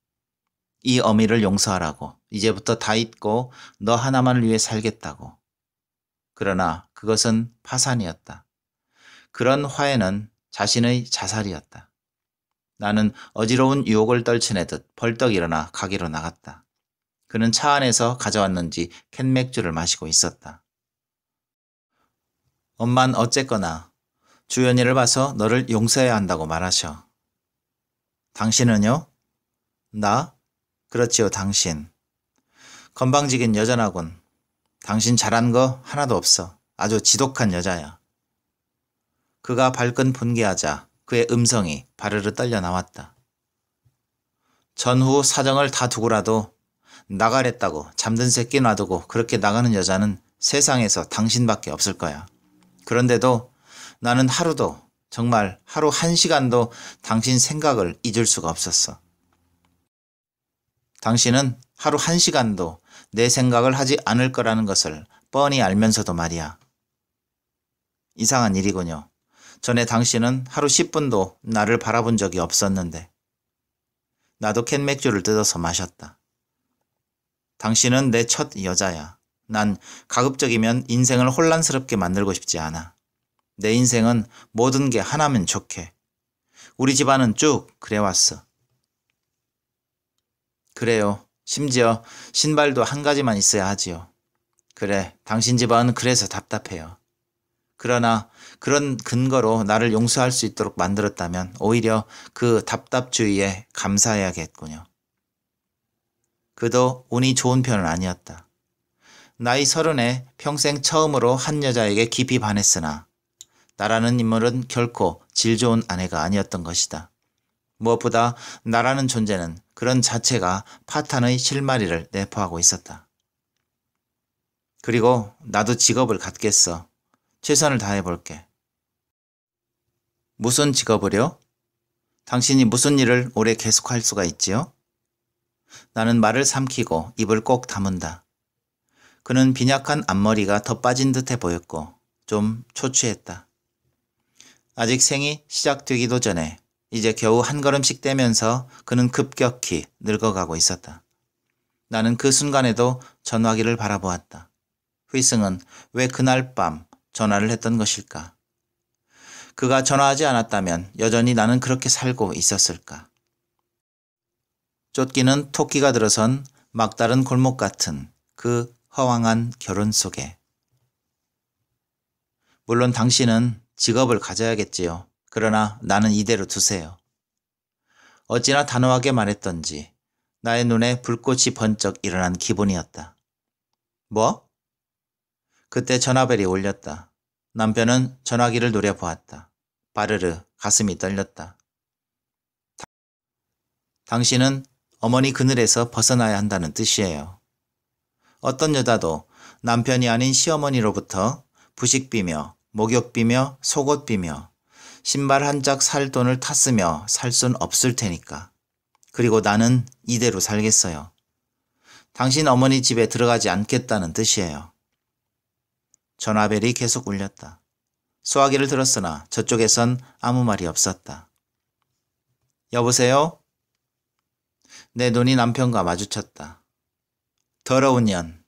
이 어미를 용서하라고. 이제부터 다 잊고 너 하나만을 위해 살겠다고. 그러나 그것은 파산이었다. 그런 화해는 자신의 자살이었다. 나는 어지러운 유혹을 떨쳐내듯 벌떡 일어나 가게로 나갔다. 그는 차 안에서 가져왔는지 캔맥주를 마시고 있었다. 엄만 어쨌거나 주연이를 봐서 너를 용서해야 한다고 말하셔. 당신은요? 나? 그렇지요, 당신. 건방지긴 여전하군. 당신 잘한 거 하나도 없어. 아주 지독한 여자야. 그가 발끈 분개하자 그의 음성이 바르르 떨려 나왔다. 전후 사정을 다 두고라도 나가랬다고 잠든 새끼 놔두고 그렇게 나가는 여자는 세상에서 당신밖에 없을 거야. 그런데도 나는 하루도, 정말 하루 한 시간도 당신 생각을 잊을 수가 없었어. 당신은 하루 한 시간도 내 생각을 하지 않을 거라는 것을 뻔히 알면서도 말이야. 이상한 일이군요. 전에 당신은 하루 10분도 나를 바라본 적이 없었는데. 나도 캔 맥주를 뜯어서 마셨다. 당신은 내 첫 여자야. 난 가급적이면 인생을 혼란스럽게 만들고 싶지 않아. 내 인생은 모든 게 하나면 좋게. 우리 집안은 쭉 그래왔어. 그래요. 심지어 신발도 한 가지만 있어야 하지요. 그래, 당신 집안은 그래서 답답해요. 그러나 그런 근거로 나를 용서할 수 있도록 만들었다면 오히려 그 답답주의에 감사해야겠군요. 그도 운이 좋은 편은 아니었다. 나이 30에 평생 처음으로 한 여자에게 깊이 반했으나 나라는 인물은 결코 질 좋은 아내가 아니었던 것이다. 무엇보다 나라는 존재는 그런 자체가 파탄의 실마리를 내포하고 있었다. 그리고 나도 직업을 갖겠어. 최선을 다해볼게. 무슨 직업을요? 당신이 무슨 일을 오래 계속할 수가 있지요? 나는 말을 삼키고 입을 꼭 다문다. 그는 빈약한 앞머리가 더 빠진 듯해 보였고 좀 초췌했다. 아직 생이 시작되기도 전에 이제 겨우 한 걸음씩 떼면서 그는 급격히 늙어가고 있었다. 나는 그 순간에도 전화기를 바라보았다. 휘승은 왜 그날 밤 전화를 했던 것일까? 그가 전화하지 않았다면 여전히 나는 그렇게 살고 있었을까? 쫓기는 토끼가 들어선 막다른 골목 같은 그 허황한 결혼 속에. 물론 당신은 직업을 가져야겠지요. 그러나 나는 이대로 두세요. 어찌나 단호하게 말했던지 나의 눈에 불꽃이 번쩍 일어난 기분이었다. 뭐? 그때 전화벨이 울렸다. 남편은 전화기를 노려보았다. 바르르 가슴이 떨렸다. 당신은 어머니 그늘에서 벗어나야 한다는 뜻이에요. 어떤 여자도 남편이 아닌 시어머니로부터 부식비며 목욕비며 속옷비며 신발 한 짝 살 돈을 탔으며 살 순 없을 테니까. 그리고 나는 이대로 살겠어요. 당신 어머니 집에 들어가지 않겠다는 뜻이에요. 전화벨이 계속 울렸다. 소화기를 들었으나 저쪽에선 아무 말이 없었다. 여보세요? 내 눈이 남편과 마주쳤다. 더러운 년.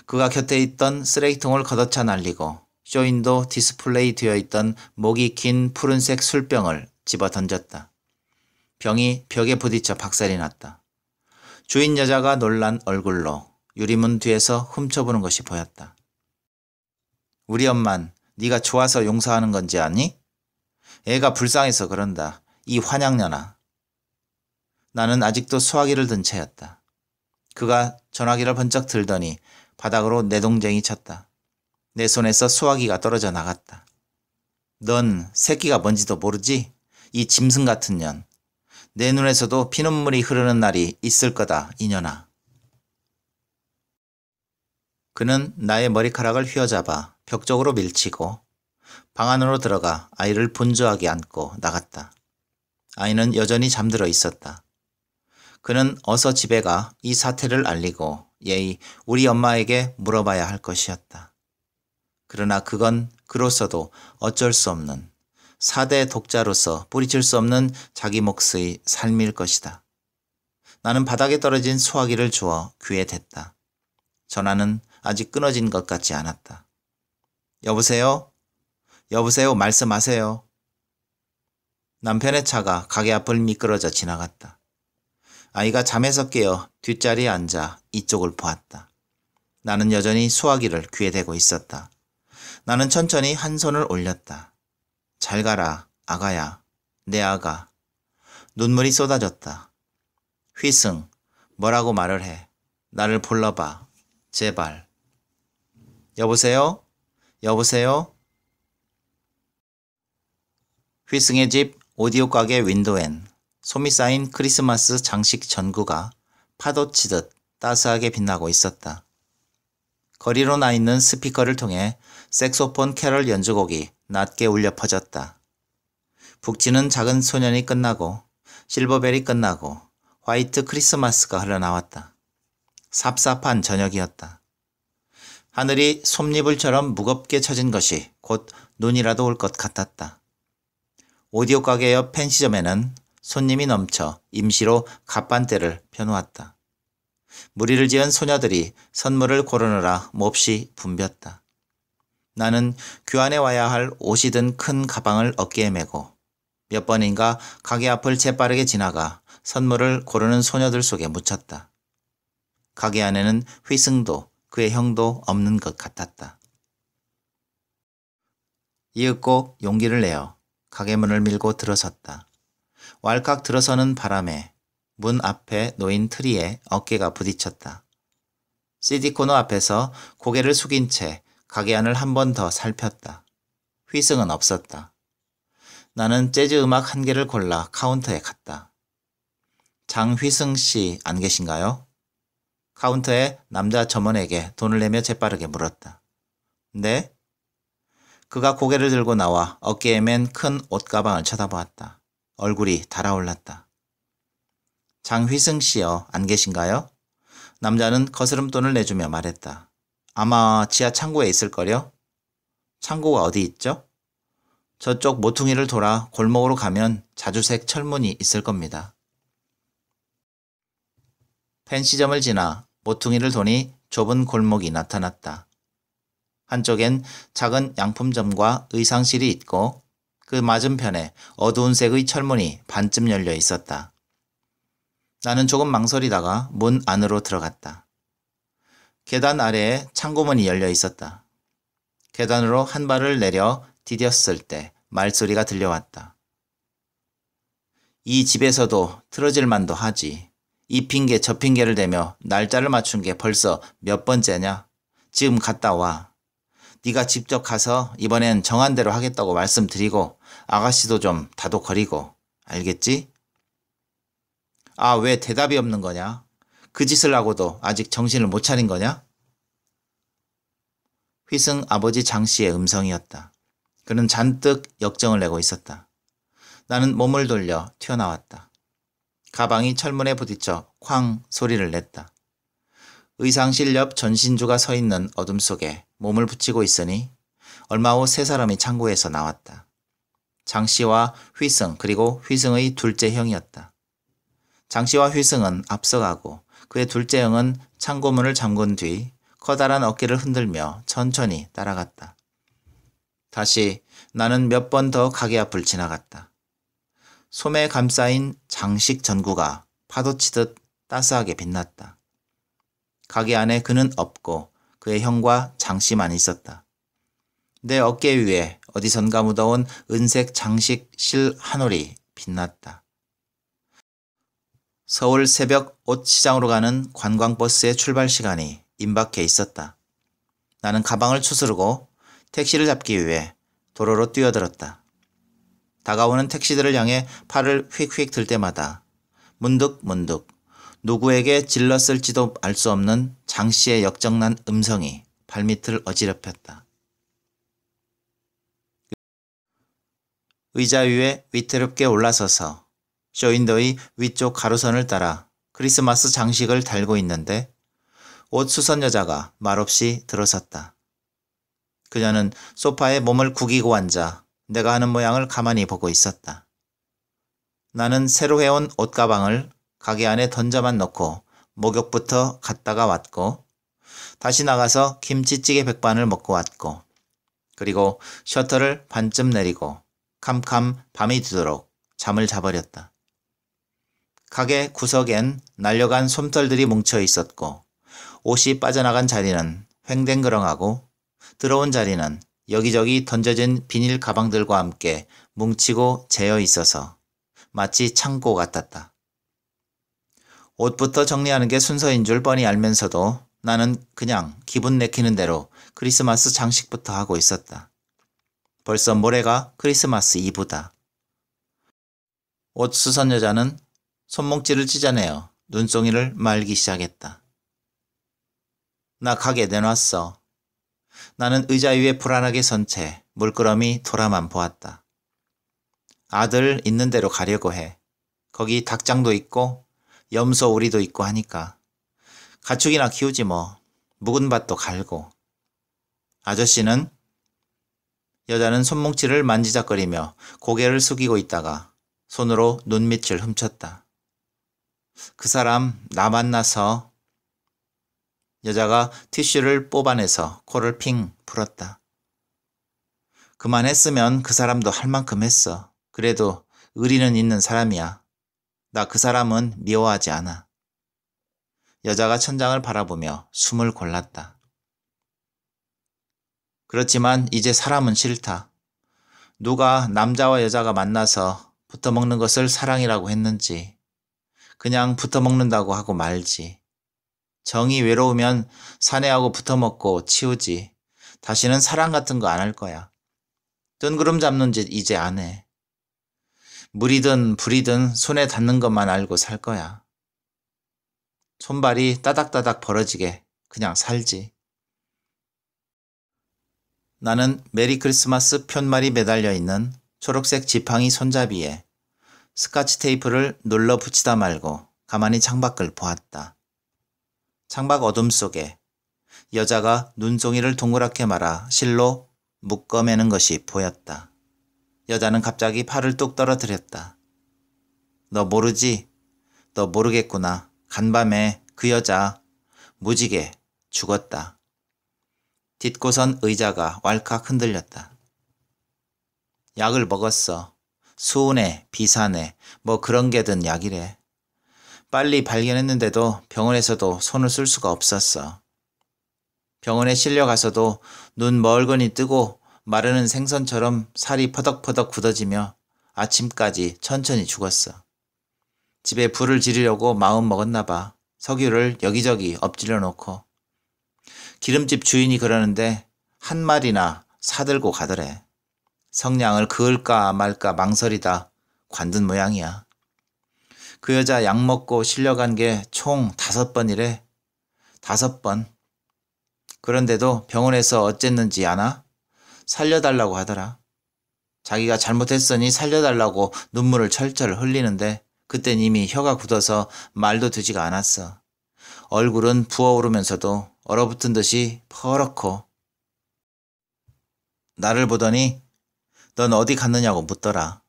그가 곁에 있던 쓰레기통을 걷어차 날리고 쇼윈도 디스플레이 되어 있던 목이 긴 푸른색 술병을 집어 던졌다. 병이 벽에 부딪혀 박살이 났다. 주인 여자가 놀란 얼굴로 유리문 뒤에서 훔쳐보는 것이 보였다. 우리 엄만 네가 좋아서 용서하는 건지 아니? 애가 불쌍해서 그런다. 이 환양년아. 나는 아직도 소화기를 든 채였다. 그가 전화기를 번쩍 들더니 바닥으로 내동쟁이 쳤다. 내 손에서 소화기가 떨어져 나갔다. 넌 새끼가 뭔지도 모르지? 이 짐승 같은 년. 내 눈에서도 피눈물이 흐르는 날이 있을 거다, 이년아. 그는 나의 머리카락을 휘어잡아 벽 쪽으로 밀치고 방 안으로 들어가 아이를 분주하게 안고 나갔다. 아이는 여전히 잠들어 있었다. 그는 어서 집에 가 이 사태를 알리고 예의 우리 엄마에게 물어봐야 할 것이었다. 그러나 그건 그로서도 어쩔 수 없는 4대 독자로서 뿌리칠 수 없는 자기 몫의 삶일 것이다. 나는 바닥에 떨어진 소화기를 주워 귀에 댔다. 전화는 아직 끊어진 것 같지 않았다. 여보세요? 여보세요? 말씀하세요. 남편의 차가 가게 앞을 미끄러져 지나갔다. 아이가 잠에서 깨어 뒷자리에 앉아 이쪽을 보았다. 나는 여전히 소화기를 귀에 대고 있었다. 나는 천천히 한 손을 올렸다. 잘 가라, 아가야. 내 아가. 눈물이 쏟아졌다. 휘승, 뭐라고 말을 해. 나를 불러봐. 제발. 여보세요? 여보세요? 휘승의 집 오디오 가게 윈도엔 솜이 쌓인 크리스마스 장식 전구가 파도치듯 따스하게 빛나고 있었다. 거리로 나 있는 스피커를 통해 색소폰 캐럴 연주곡이 낮게 울려 퍼졌다. 북치는 작은 소년이 끝나고 실버벨이 끝나고 화이트 크리스마스가 흘러나왔다. 삽삽한 저녁이었다. 하늘이 솜니불처럼 무겁게 쳐진 것이 곧 눈이라도 올 것 같았다. 오디오 가게 옆 펜시점에는 손님이 넘쳐 임시로 갑반대를 펴놓았다. 무리를 지은 소녀들이 선물을 고르느라 몹시 붐볐다. 나는 교환해 와야 할 옷이 든 큰 가방을 어깨에 메고 몇 번인가 가게 앞을 재빠르게 지나가 선물을 고르는 소녀들 속에 묻혔다. 가게 안에는 휘승도 그의 형도 없는 것 같았다. 이윽고 용기를 내어 가게 문을 밀고 들어섰다. 왈칵 들어서는 바람에 문 앞에 놓인 트리에 어깨가 부딪혔다. CD 코너 앞에서 고개를 숙인 채 가게 안을 한 번 더 살폈다. 휘승은 없었다. 나는 재즈 음악 한 개를 골라 카운터에 갔다. 장휘승 씨 안 계신가요? 카운터에 남자 점원에게 돈을 내며 재빠르게 물었다. 네? 그가 고개를 들고 나와 어깨에 맨 큰 옷가방을 쳐다보았다. 얼굴이 달아올랐다. 장휘승 씨요, 안 계신가요? 남자는 거스름돈을 내주며 말했다. 아마 지하 창고에 있을걸요? 창고가 어디 있죠? 저쪽 모퉁이를 돌아 골목으로 가면 자주색 철문이 있을 겁니다. 펜시점을 지나 모퉁이를 도니 좁은 골목이 나타났다. 한쪽엔 작은 양품점과 의상실이 있고 그 맞은편에 어두운 색의 철문이 반쯤 열려 있었다. 나는 조금 망설이다가 문 안으로 들어갔다. 계단 아래에 창고문이 열려 있었다. 계단으로 한 발을 내려 디뎠을 때 말소리가 들려왔다. 이 집에서도 틀어질 만도 하지. 이 핑계 저 핑계를 대며 날짜를 맞춘 게 벌써 몇 번째냐? 지금 갔다 와. 네가 직접 가서 이번엔 정한 대로 하겠다고 말씀드리고 아가씨도 좀 다독거리고. 알겠지? 아, 왜 대답이 없는 거냐? 그 짓을 하고도 아직 정신을 못 차린 거냐? 휘승 아버지 장 씨의 음성이었다. 그는 잔뜩 역정을 내고 있었다. 나는 몸을 돌려 튀어나왔다. 가방이 철문에 부딪혀 쾅 소리를 냈다. 의상실 옆 전신주가 서 있는 어둠 속에 몸을 붙이고 있으니 얼마 후 세 사람이 창고에서 나왔다. 장 씨와 휘승 그리고 휘승의 둘째 형이었다. 장 씨와 휘승은 앞서가고 그의 둘째 형은 창고문을 잠근 뒤 커다란 어깨를 흔들며 천천히 따라갔다. 다시 나는 몇 번 더 가게 앞을 지나갔다. 솜에 감싸인 장식 전구가 파도치듯 따스하게 빛났다. 가게 안에 그는 없고 그의 형과 장 씨만 있었다. 내 어깨 위에 어디선가 묻어온 은색 장식 실 한 올이 빛났다. 서울 새벽 옷시장으로 가는 관광버스의 출발 시간이 임박해 있었다. 나는 가방을 추스르고 택시를 잡기 위해 도로로 뛰어들었다. 다가오는 택시들을 향해 팔을 휙휙 들 때마다 문득문득 누구에게 질렀을지도 알 수 없는 장 씨의 역정난 음성이 발밑을 어지럽혔다. 의자 위에 위태롭게 올라서서 쇼윈도의 위쪽 가로선을 따라 크리스마스 장식을 달고 있는데 옷 수선 여자가 말없이 들어섰다. 그녀는 소파에 몸을 구기고 앉아 내가 하는 모양을 가만히 보고 있었다. 나는 새로 해온 옷가방을 가게 안에 던져만 놓고 목욕부터 갔다가 왔고 다시 나가서 김치찌개 백반을 먹고 왔고 그리고 셔터를 반쯤 내리고 캄캄 밤이 되도록 잠을 자버렸다. 가게 구석엔 날려간 솜털들이 뭉쳐 있었고 옷이 빠져나간 자리는 횡댕그렁하고 들어온 자리는 여기저기 던져진 비닐 가방들과 함께 뭉치고 재어 있어서 마치 창고 같았다. 옷부터 정리하는 게 순서인 줄 뻔히 알면서도 나는 그냥 기분 내키는 대로 크리스마스 장식부터 하고 있었다. 벌써 모레가 크리스마스 이브다. 옷 수선 여자는 손목질을 찢어내어 눈송이를 말기 시작했다. 나 가게 내놨어. 나는 의자 위에 불안하게 선 채 물끄러미 돌아만 보았다. 아들 있는 대로 가려고 해. 거기 닭장도 있고 염소 우리도 있고 하니까. 가축이나 키우지 뭐. 묵은 밭도 갈고. 아저씨는? 여자는 손목질을 만지작거리며 고개를 숙이고 있다가 손으로 눈밑을 훔쳤다. 그 사람 나 만나서. 여자가 티슈를 뽑아내서 코를 핑 풀었다. 그만했으면 그 사람도 할 만큼 했어. 그래도 의리는 있는 사람이야. 나 그 사람은 미워하지 않아. 여자가 천장을 바라보며 숨을 골랐다. 그렇지만 이제 사람은 싫다. 누가 남자와 여자가 만나서 붙어먹는 것을 사랑이라고 했는지 그냥 붙어먹는다고 하고 말지. 정이 외로우면 사내하고 붙어먹고 치우지. 다시는 사랑 같은 거 안 할 거야. 뜬구름 잡는 짓 이제 안 해. 물이든 불이든 손에 닿는 것만 알고 살 거야. 손발이 따닥따닥 벌어지게 그냥 살지. 나는 메리 크리스마스 편말이 매달려 있는 초록색 지팡이 손잡이에 스카치 테이프를 눌러 붙이다 말고 가만히 창밖을 보았다. 창밖 어둠 속에 여자가 눈송이를 동그랗게 말아 실로 묶어매는 것이 보였다. 여자는 갑자기 팔을 뚝 떨어뜨렸다. 너 모르지? 너 모르겠구나. 간밤에 그 여자 무지개 죽었다. 딛고선 의자가 왈칵 흔들렸다. 약을 먹었어. 수은에 비산에 뭐 그런 게 든 약이래. 빨리 발견했는데도 병원에서도 손을 쓸 수가 없었어. 병원에 실려가서도 눈 멀거니 뜨고 마르는 생선처럼 살이 퍼덕퍼덕 굳어지며 아침까지 천천히 죽었어. 집에 불을 지르려고 마음 먹었나 봐. 석유를 여기저기 엎질러 놓고. 기름집 주인이 그러는데 한 마리나 사들고 가더래. 성냥을 그을까 말까 망설이다 관둔 모양이야. 그 여자 약 먹고 실려간 게 총 5번이래. 5번. 그런데도 병원에서 어쨌는지 아나? 살려달라고 하더라. 자기가 잘못했으니 살려달라고 눈물을 철철 흘리는데 그땐 이미 혀가 굳어서 말도 되지가 않았어. 얼굴은 부어오르면서도 얼어붙은 듯이 퍼렇고. 나를 보더니 넌 어디 갔느냐고 묻더라.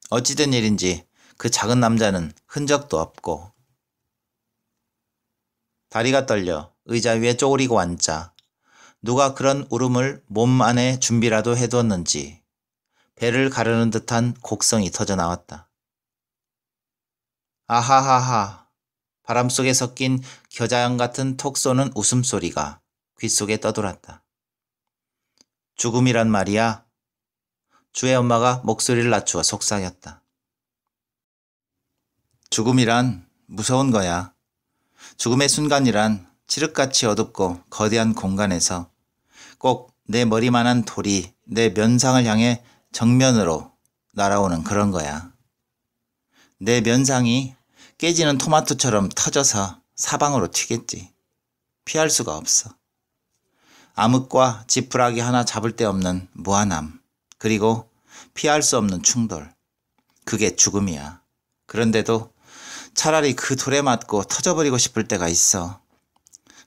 어찌된 일인지 그 작은 남자는 흔적도 없고. 다리가 떨려 의자 위에 쪼그리고 앉자 누가 그런 울음을 몸 안에 준비라도 해두었는지 배를 가르는 듯한 곡성이 터져 나왔다. 아하하하. 바람 속에 섞인 겨자향 같은 톡 쏘는 웃음소리가 귓속에 떠돌았다. 죽음이란 말이야. 주의 엄마가 목소리를 낮추어 속삭였다. 죽음이란 무서운 거야. 죽음의 순간이란 칠흑같이 어둡고 거대한 공간에서 꼭 내 머리만한 돌이 내 면상을 향해 정면으로 날아오는 그런 거야. 내 면상이 깨지는 토마토처럼 터져서 사방으로 튀겠지. 피할 수가 없어. 암흑과 지푸라기 하나 잡을 데 없는 무한함, 그리고 피할 수 없는 충돌. 그게 죽음이야. 그런데도 차라리 그 돌에 맞고 터져버리고 싶을 때가 있어.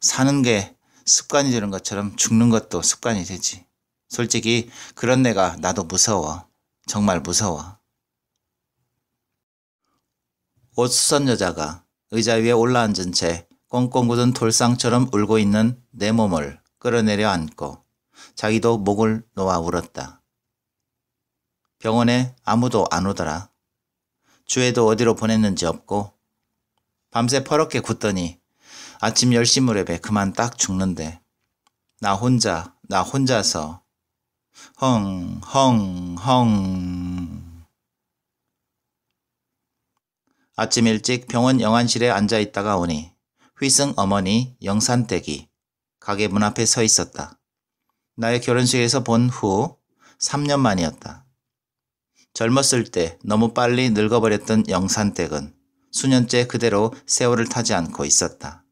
사는 게 습관이 되는 것처럼 죽는 것도 습관이 되지. 솔직히 그런 내가 나도 무서워. 정말 무서워. 옷 수선 여자가 의자 위에 올라앉은 채 꽁꽁 굳은 돌상처럼 울고 있는 내 몸을 끌어내려 안고 자기도 목을 놓아 울었다. 병원에 아무도 안 오더라. 주애도 어디로 보냈는지 없고 밤새 퍼렇게 굳더니 아침 10시 무렵에 그만 딱 죽는데 나 혼자서 헝. 아침 일찍 병원 영안실에 앉아있다가 오니 휘승 어머니 영산댁이 가게 문 앞에 서 있었다. 나의 결혼식에서 본 후 3년 만이었다. 젊었을 때 너무 빨리 늙어버렸던 영산댁은 수년째 그대로 세월을 타지 않고 있었다.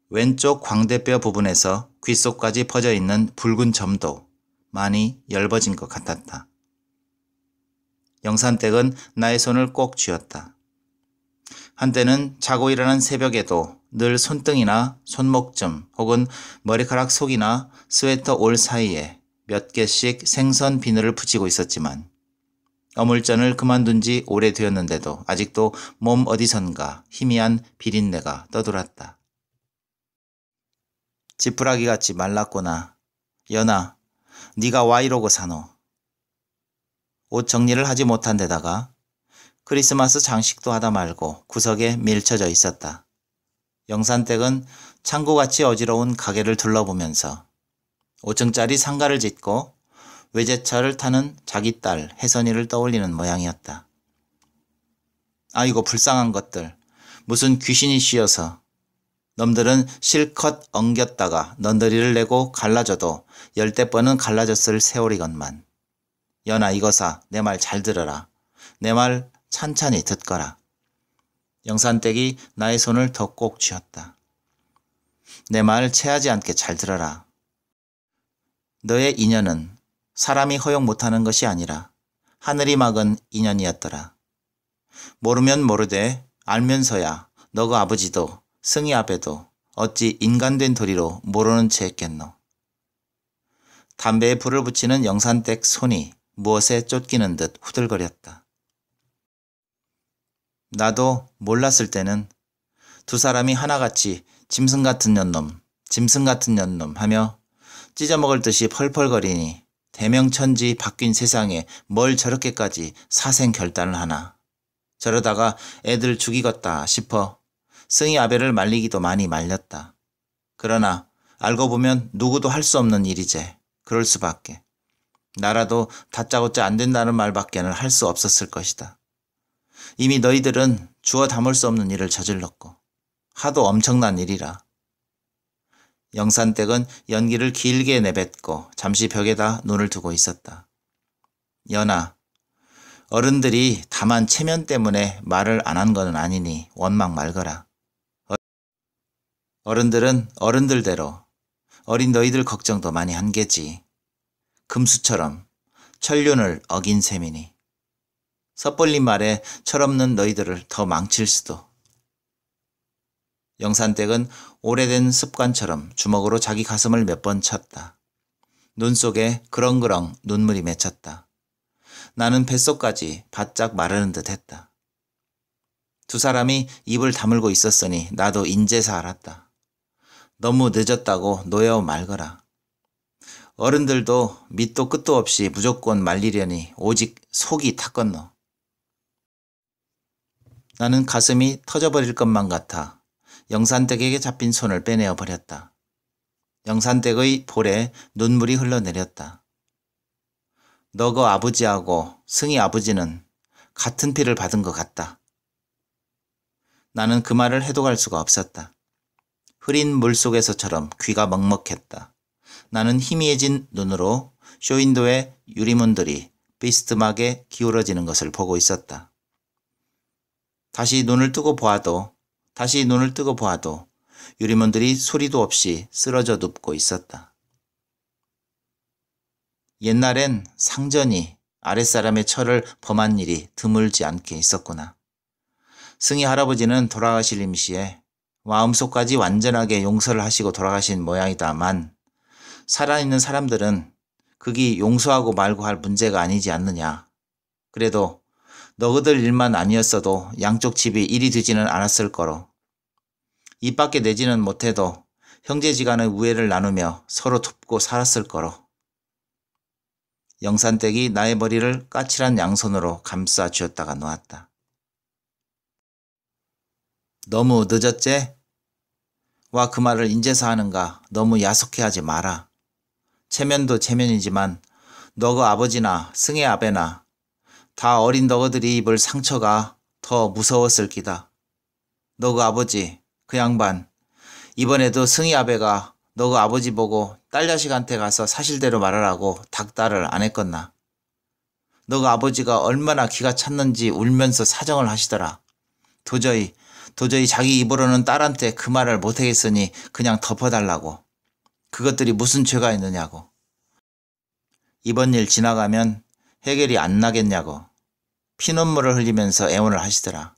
왼쪽 광대뼈 부분에서 귓속까지 퍼져 있는 붉은 점도 많이 엷어진 것 같았다. 영산댁은 나의 손을 꼭 쥐었다. 한때는 자고 일어난 새벽에도 늘 손등이나 손목쯤 혹은 머리카락 속이나 스웨터 올 사이에 몇 개씩 생선 비늘을 붙이고 있었지만 어물전을 그만둔 지 오래되었는데도 아직도 몸 어디선가 희미한 비린내가 떠돌았다. 지푸라기같이 말랐구나. 연아, 네가 와 이러고 사노. 옷 정리를 하지 못한 데다가 크리스마스 장식도 하다 말고 구석에 밀쳐져 있었다. 영산댁은 창고같이 어지러운 가게를 둘러보면서 5층짜리 상가를 짓고 외제차를 타는 자기 딸 혜선이를 떠올리는 모양이었다. 아이고 불쌍한 것들. 무슨 귀신이 씌어서. 놈들은 실컷 엉겼다가 넌더리를 내고 갈라져도 열대 번은 갈라졌을 세월이건만. 연아 이거사 내 말 잘 들어라. 내 말 찬찬히 듣거라. 영산댁이 나의 손을 더 꼭 쥐었다. 내 말 체하지 않게 잘 들어라. 너의 인연은 사람이 허용 못하는 것이 아니라 하늘이 막은 인연이었더라. 모르면 모르되 알면서야 너그 아버지도 승희 아베도 어찌 인간된 도리로 모르는 채 했겠노. 담배에 불을 붙이는 영산댁 손이 무엇에 쫓기는 듯 후들거렸다. 나도 몰랐을 때는 두 사람이 하나같이 짐승 같은 년놈 하며 찢어먹을 듯이 펄펄거리니 대명천지 바뀐 세상에 뭘 저렇게까지 사생결단을 하나. 저러다가 애들 죽이겠다 싶어 승희 아베를 말리기도 많이 말렸다. 그러나 알고 보면 누구도 할 수 없는 일이제. 그럴 수밖에. 나라도 다짜고짜 안 된다는 말밖에는 할 수 없었을 것이다. 이미 너희들은 주워 담을 수 없는 일을 저질렀고 하도 엄청난 일이라. 영산댁은 연기를 길게 내뱉고 잠시 벽에다 눈을 두고 있었다. 연아, 어른들이 다만 체면 때문에 말을 안 한 건 아니니 원망 말거라. 어른들은 어른들대로 어린 너희들 걱정도 많이 한 게지. 금수처럼 천륜을 어긴 셈이니. 섣불린 말에 철없는 너희들을 더 망칠 수도. 영산댁은 오래된 습관처럼 주먹으로 자기 가슴을 몇 번 쳤다. 눈 속에 그렁그렁 눈물이 맺혔다. 나는 뱃속까지 바짝 마르는 듯 했다. 두 사람이 입을 다물고 있었으니 나도 인제서 알았다. 너무 늦었다고 노여워 말거라. 어른들도 밑도 끝도 없이 무조건 말리려니 오직 속이 탔건너. 나는 가슴이 터져버릴 것만 같아 영산댁에게 잡힌 손을 빼내어 버렸다. 영산댁의 볼에 눈물이 흘러내렸다. 너그 아버지하고 승희 아버지는 같은 피를 받은 것 같다. 나는 그 말을 해독할 수가 없었다. 흐린 물속에서처럼 귀가 먹먹했다. 나는 희미해진 눈으로 쇼윈도의 유리문들이 비스듬하게 기울어지는 것을 보고 있었다. 다시 눈을 뜨고 보아도 유리문들이 소리도 없이 쓰러져 눕고 있었다. 옛날엔 상전이 아랫사람의 철을 범한 일이 드물지 않게 있었구나. 승희 할아버지는 돌아가실 임시에 마음속까지 완전하게 용서를 하시고 돌아가신 모양이다만 살아있는 사람들은 그게 용서하고 말고 할 문제가 아니지 않느냐. 그래도 너희들 일만 아니었어도 양쪽 집이 일이 되지는 않았을 거로. 입 밖에 내지는 못해도 형제지간의 우애를 나누며 서로 돕고 살았을 거로. 영산댁이 나의 머리를 까칠한 양손으로 감싸 쥐었다가 놓았다. 너무 늦었제? 와 그 말을 인제서 하는가. 너무 야속해하지 마라. 체면도 체면이지만 너그 아버지나 승혜 아베나 다 어린 너희들이 입을 상처가 더 무서웠을 기다. 너그 아버지 그 양반 이번에도 승희 아베가 너그 아버지 보고 딸 자식한테 가서 사실대로 말하라고 닥달을 안 했겠나. 너그 아버지가 얼마나 기가 찼는지 울면서 사정을 하시더라. 도저히 자기 입으로는 딸한테 그 말을 못하겠으니 그냥 덮어달라고. 그것들이 무슨 죄가 있느냐고. 이번 일 지나가면 해결이 안 나겠냐고. 피눈물을 흘리면서 애원을 하시더라.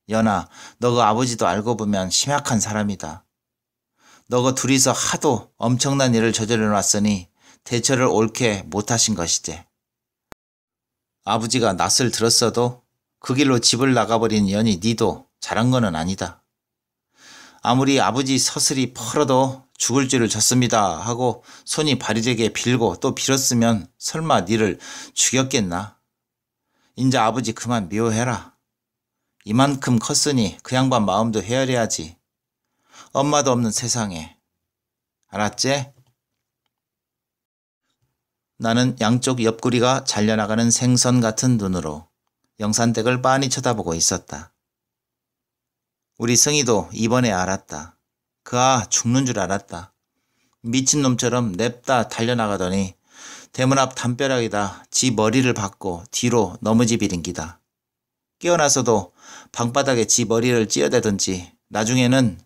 연아, 너그 아버지도 알고 보면 심약한 사람이다. 너가 둘이서 하도 엄청난 일을 저질러 놨으니 대처를 옳게 못하신 것이지. 아버지가 낯을 들었어도 그 길로 집을 나가버린 연이 니도 잘한 거는 아니다. 아무리 아버지 서슬이 펄어도 죽을 죄를 졌습니다 하고 손이 발이되게 빌고 또 빌었으면 설마 니를 죽였겠나. 인자 아버지 그만 미워해라. 이만큼 컸으니 그 양반 마음도 헤아려야지. 엄마도 없는 세상에. 알았지? 나는 양쪽 옆구리가 잘려나가는 생선 같은 눈으로 영산댁을 빤히 쳐다보고 있었다. 우리 승희도 이번에 알았다. 그 죽는 줄 알았다. 미친놈처럼 냅다 달려나가더니 대문 앞 담벼락에다 지 머리를 박고 뒤로 넘어지 비린기다. 깨어나서도 방바닥에 지 머리를 찧어대든지 나중에는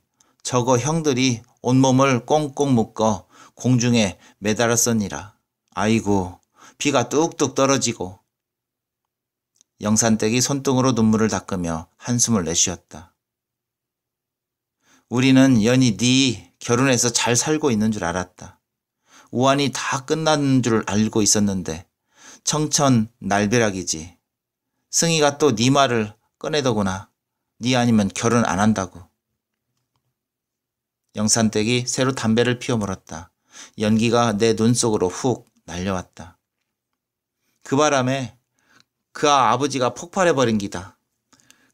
저거 형들이 온몸을 꽁꽁 묶어 공중에 매달았었니라. 아이고, 비가 뚝뚝 떨어지고. 영산댁이 손등으로 눈물을 닦으며 한숨을 내쉬었다. 우리는 연이 네 결혼해서 잘 살고 있는 줄 알았다. 우환이 다 끝난 줄 알고 있었는데 청천 날벼락이지. 승희가 또 네 말을 꺼내더구나. 네 아니면 결혼 안 한다고. 영산댁이 새로 담배를 피워 물었다. 연기가 내 눈 속으로 훅 날려왔다. 그 바람에 그 아버지가 폭발해버린 기다.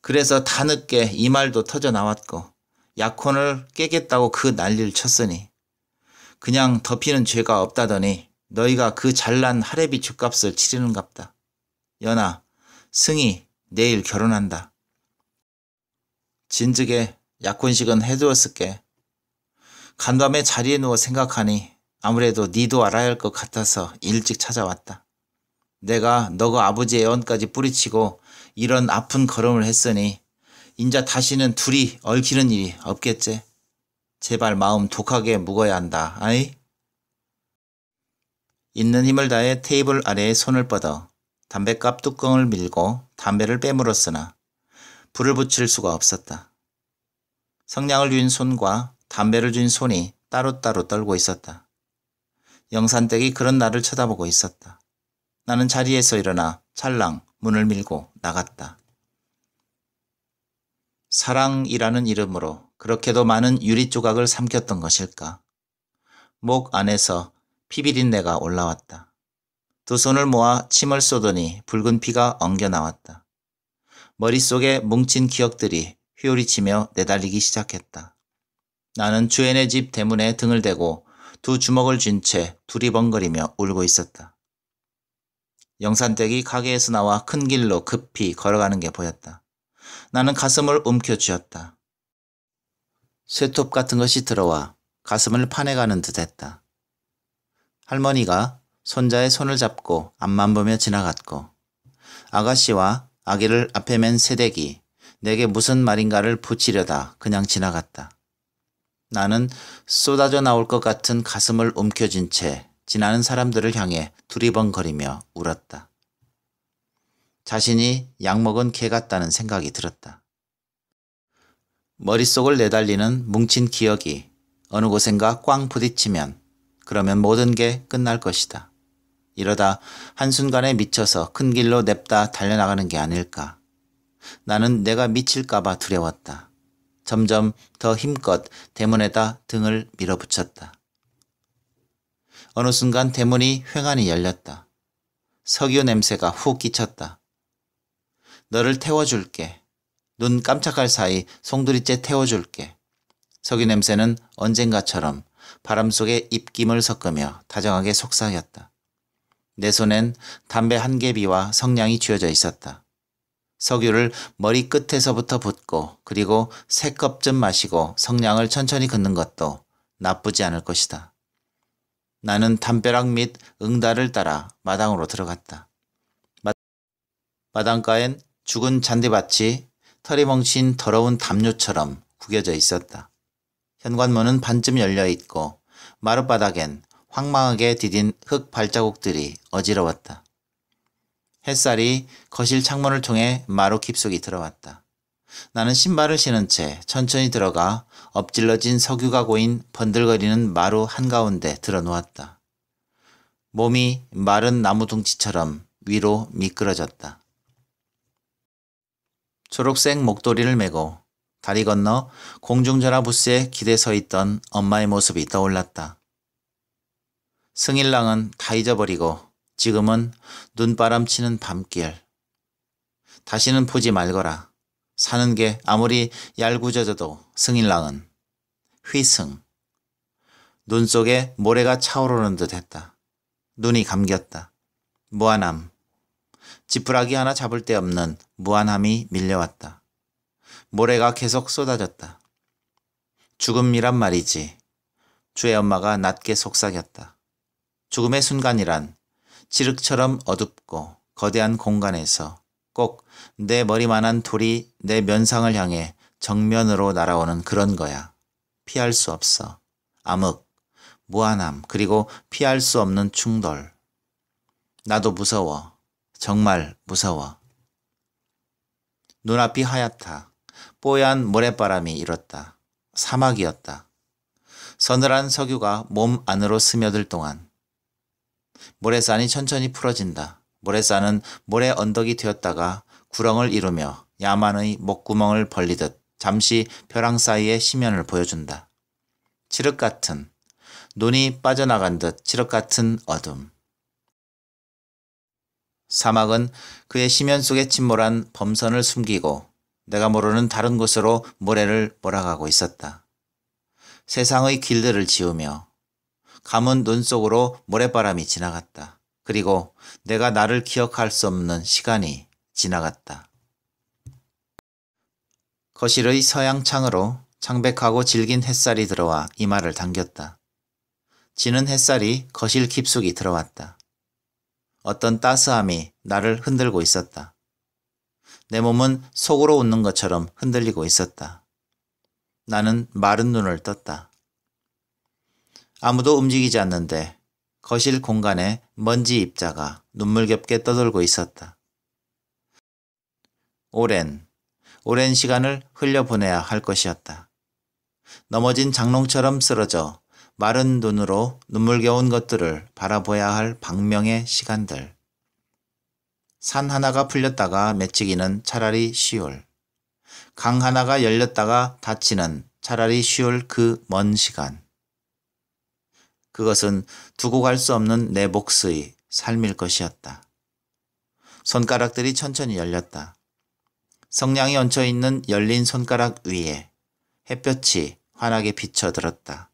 그래서 다 늦게 이 말도 터져 나왔고 약혼을 깨겠다고 그 난리를 쳤으니 그냥 덮이는 죄가 없다더니 너희가 그 잘난 할애비 죗값을 치르는갑다. 연아, 승희 내일 결혼한다. 진즉에 약혼식은 해두었을게. 간밤에 자리에 누워 생각하니 아무래도 니도 알아야 할 것 같아서 일찍 찾아왔다. 내가 너가 아버지의 애원까지 뿌리치고 이런 아픈 걸음을 했으니 인자 다시는 둘이 얽히는 일이 없겠지. 제발 마음 독하게 묵어야 한다. 아이? 있는 힘을 다해 테이블 아래에 손을 뻗어 담뱃갑 뚜껑을 밀고 담배를 빼물었으나 불을 붙일 수가 없었다. 성냥을 쥔 손과 담배를 쥔 손이 따로따로 떨고 있었다. 영산댁이 그런 나를 쳐다보고 있었다. 나는 자리에서 일어나 찰랑 문을 밀고 나갔다. 사랑이라는 이름으로 그렇게도 많은 유리 조각을 삼켰던 것일까. 목 안에서 피비린내가 올라왔다. 두 손을 모아 침을 쏘더니 붉은 피가 엉겨 나왔다. 머릿속에 뭉친 기억들이 휘오리치며 내달리기 시작했다. 나는 주인의 집 대문에 등을 대고 두 주먹을 쥔 채 두리번거리며 울고 있었다. 영산댁이 가게에서 나와 큰 길로 급히 걸어가는 게 보였다. 나는 가슴을 움켜쥐었다. 쇠톱 같은 것이 들어와 가슴을 파내가는 듯했다. 할머니가 손자의 손을 잡고 앞만 보며 지나갔고 아가씨와 아기를 앞에 맨 새댁이 내게 무슨 말인가를 붙이려다 그냥 지나갔다. 나는 쏟아져 나올 것 같은 가슴을 움켜쥔 채 지나는 사람들을 향해 두리번거리며 울었다. 자신이 약먹은 개 같다는 생각이 들었다. 머릿속을 내달리는 뭉친 기억이 어느 곳엔가 꽝 부딪히면 그러면 모든 게 끝날 것이다. 이러다 한순간에 미쳐서 큰 길로 냅다 달려나가는 게 아닐까. 나는 내가 미칠까봐 두려웠다. 점점 더 힘껏 대문에다 등을 밀어붙였다. 어느 순간 대문이 휑하니 열렸다. 석유 냄새가 훅 끼쳤다. 너를 태워줄게. 눈 깜짝할 사이 송두리째 태워줄게. 석유 냄새는 언젠가처럼 바람 속에 입김을 섞으며 다정하게 속삭였다. 내 손엔 담배 한 개비와 성냥이 쥐어져 있었다. 석유를 머리 끝에서부터 붓고 그리고 3컵쯤 마시고 성냥을 천천히 긋는 것도 나쁘지 않을 것이다. 나는 담벼락 밑 응다를 따라 마당으로 들어갔다. 마당가엔 죽은 잔디밭이 털이 뭉친 더러운 담요처럼 구겨져 있었다. 현관문은 반쯤 열려 있고 마룻바닥엔 황망하게 디딘 흙 발자국들이 어지러웠다. 햇살이 거실 창문을 통해 마루 깊숙이 들어왔다. 나는 신발을 신은 채 천천히 들어가 엎질러진 석유가 고인 번들거리는 마루 한가운데 들어누웠다. 몸이 마른 나무 둥지처럼 위로 미끄러졌다. 초록색 목도리를 메고 다리 건너 공중전화 부스에 기대 서 있던 엄마의 모습이 떠올랐다. 승일랑은 다 잊어버리고 지금은 눈바람 치는 밤길. 다시는 보지 말거라. 사는 게 아무리 얄궂어져도 승일랑은 휘승. 눈 속에 모래가 차오르는 듯 했다. 눈이 감겼다. 무한함. 지푸라기 하나 잡을 데 없는 무한함이 밀려왔다. 모래가 계속 쏟아졌다. 죽음이란 말이지. 주의 엄마가 낮게 속삭였다. 죽음의 순간이란 칠흑처럼 어둡고 거대한 공간에서 꼭 내 머리만한 돌이 내 면상을 향해 정면으로 날아오는 그런 거야. 피할 수 없어. 암흑, 무한함, 그리고 피할 수 없는 충돌. 나도 무서워. 정말 무서워. 눈앞이 하얗다. 뽀얀 모래바람이 일었다. 사막이었다. 서늘한 석유가 몸 안으로 스며들 동안 모래산이 천천히 풀어진다. 모래산은 모래 언덕이 되었다가 구렁을 이루며 야만의 목구멍을 벌리듯 잠시 벼랑 사이의 심연을 보여준다. 칠흑 같은, 눈이 빠져나간 듯 칠흑 같은 어둠. 사막은 그의 심연 속에 침몰한 범선을 숨기고 내가 모르는 다른 곳으로 모래를 몰아가고 있었다. 세상의 길들을 지우며 감은 눈 속으로 모래바람이 지나갔다. 그리고 내가 나를 기억할 수 없는 시간이 지나갔다. 거실의 서양 창으로 창백하고 질긴 햇살이 들어와 이마를 당겼다. 지는 햇살이 거실 깊숙이 들어왔다. 어떤 따스함이 나를 흔들고 있었다. 내 몸은 속으로 웃는 것처럼 흔들리고 있었다. 나는 마른 눈을 떴다. 아무도 움직이지 않는데 거실 공간에 먼지 입자가 눈물겹게 떠돌고 있었다. 오랜 시간을 흘려보내야 할 것이었다. 넘어진 장롱처럼 쓰러져 마른 눈으로 눈물겨운 것들을 바라보아야 할 방명의 시간들. 산 하나가 풀렸다가 맺히기는 차라리 쉬울. 강 하나가 열렸다가 닫히는 차라리 쉬울 그 먼 시간. 그것은 두고 갈 수 없는 내 몫의 삶일 것이었다. 손가락들이 천천히 열렸다. 성냥이 얹혀있는 열린 손가락 위에 햇볕이 환하게 비쳐들었다.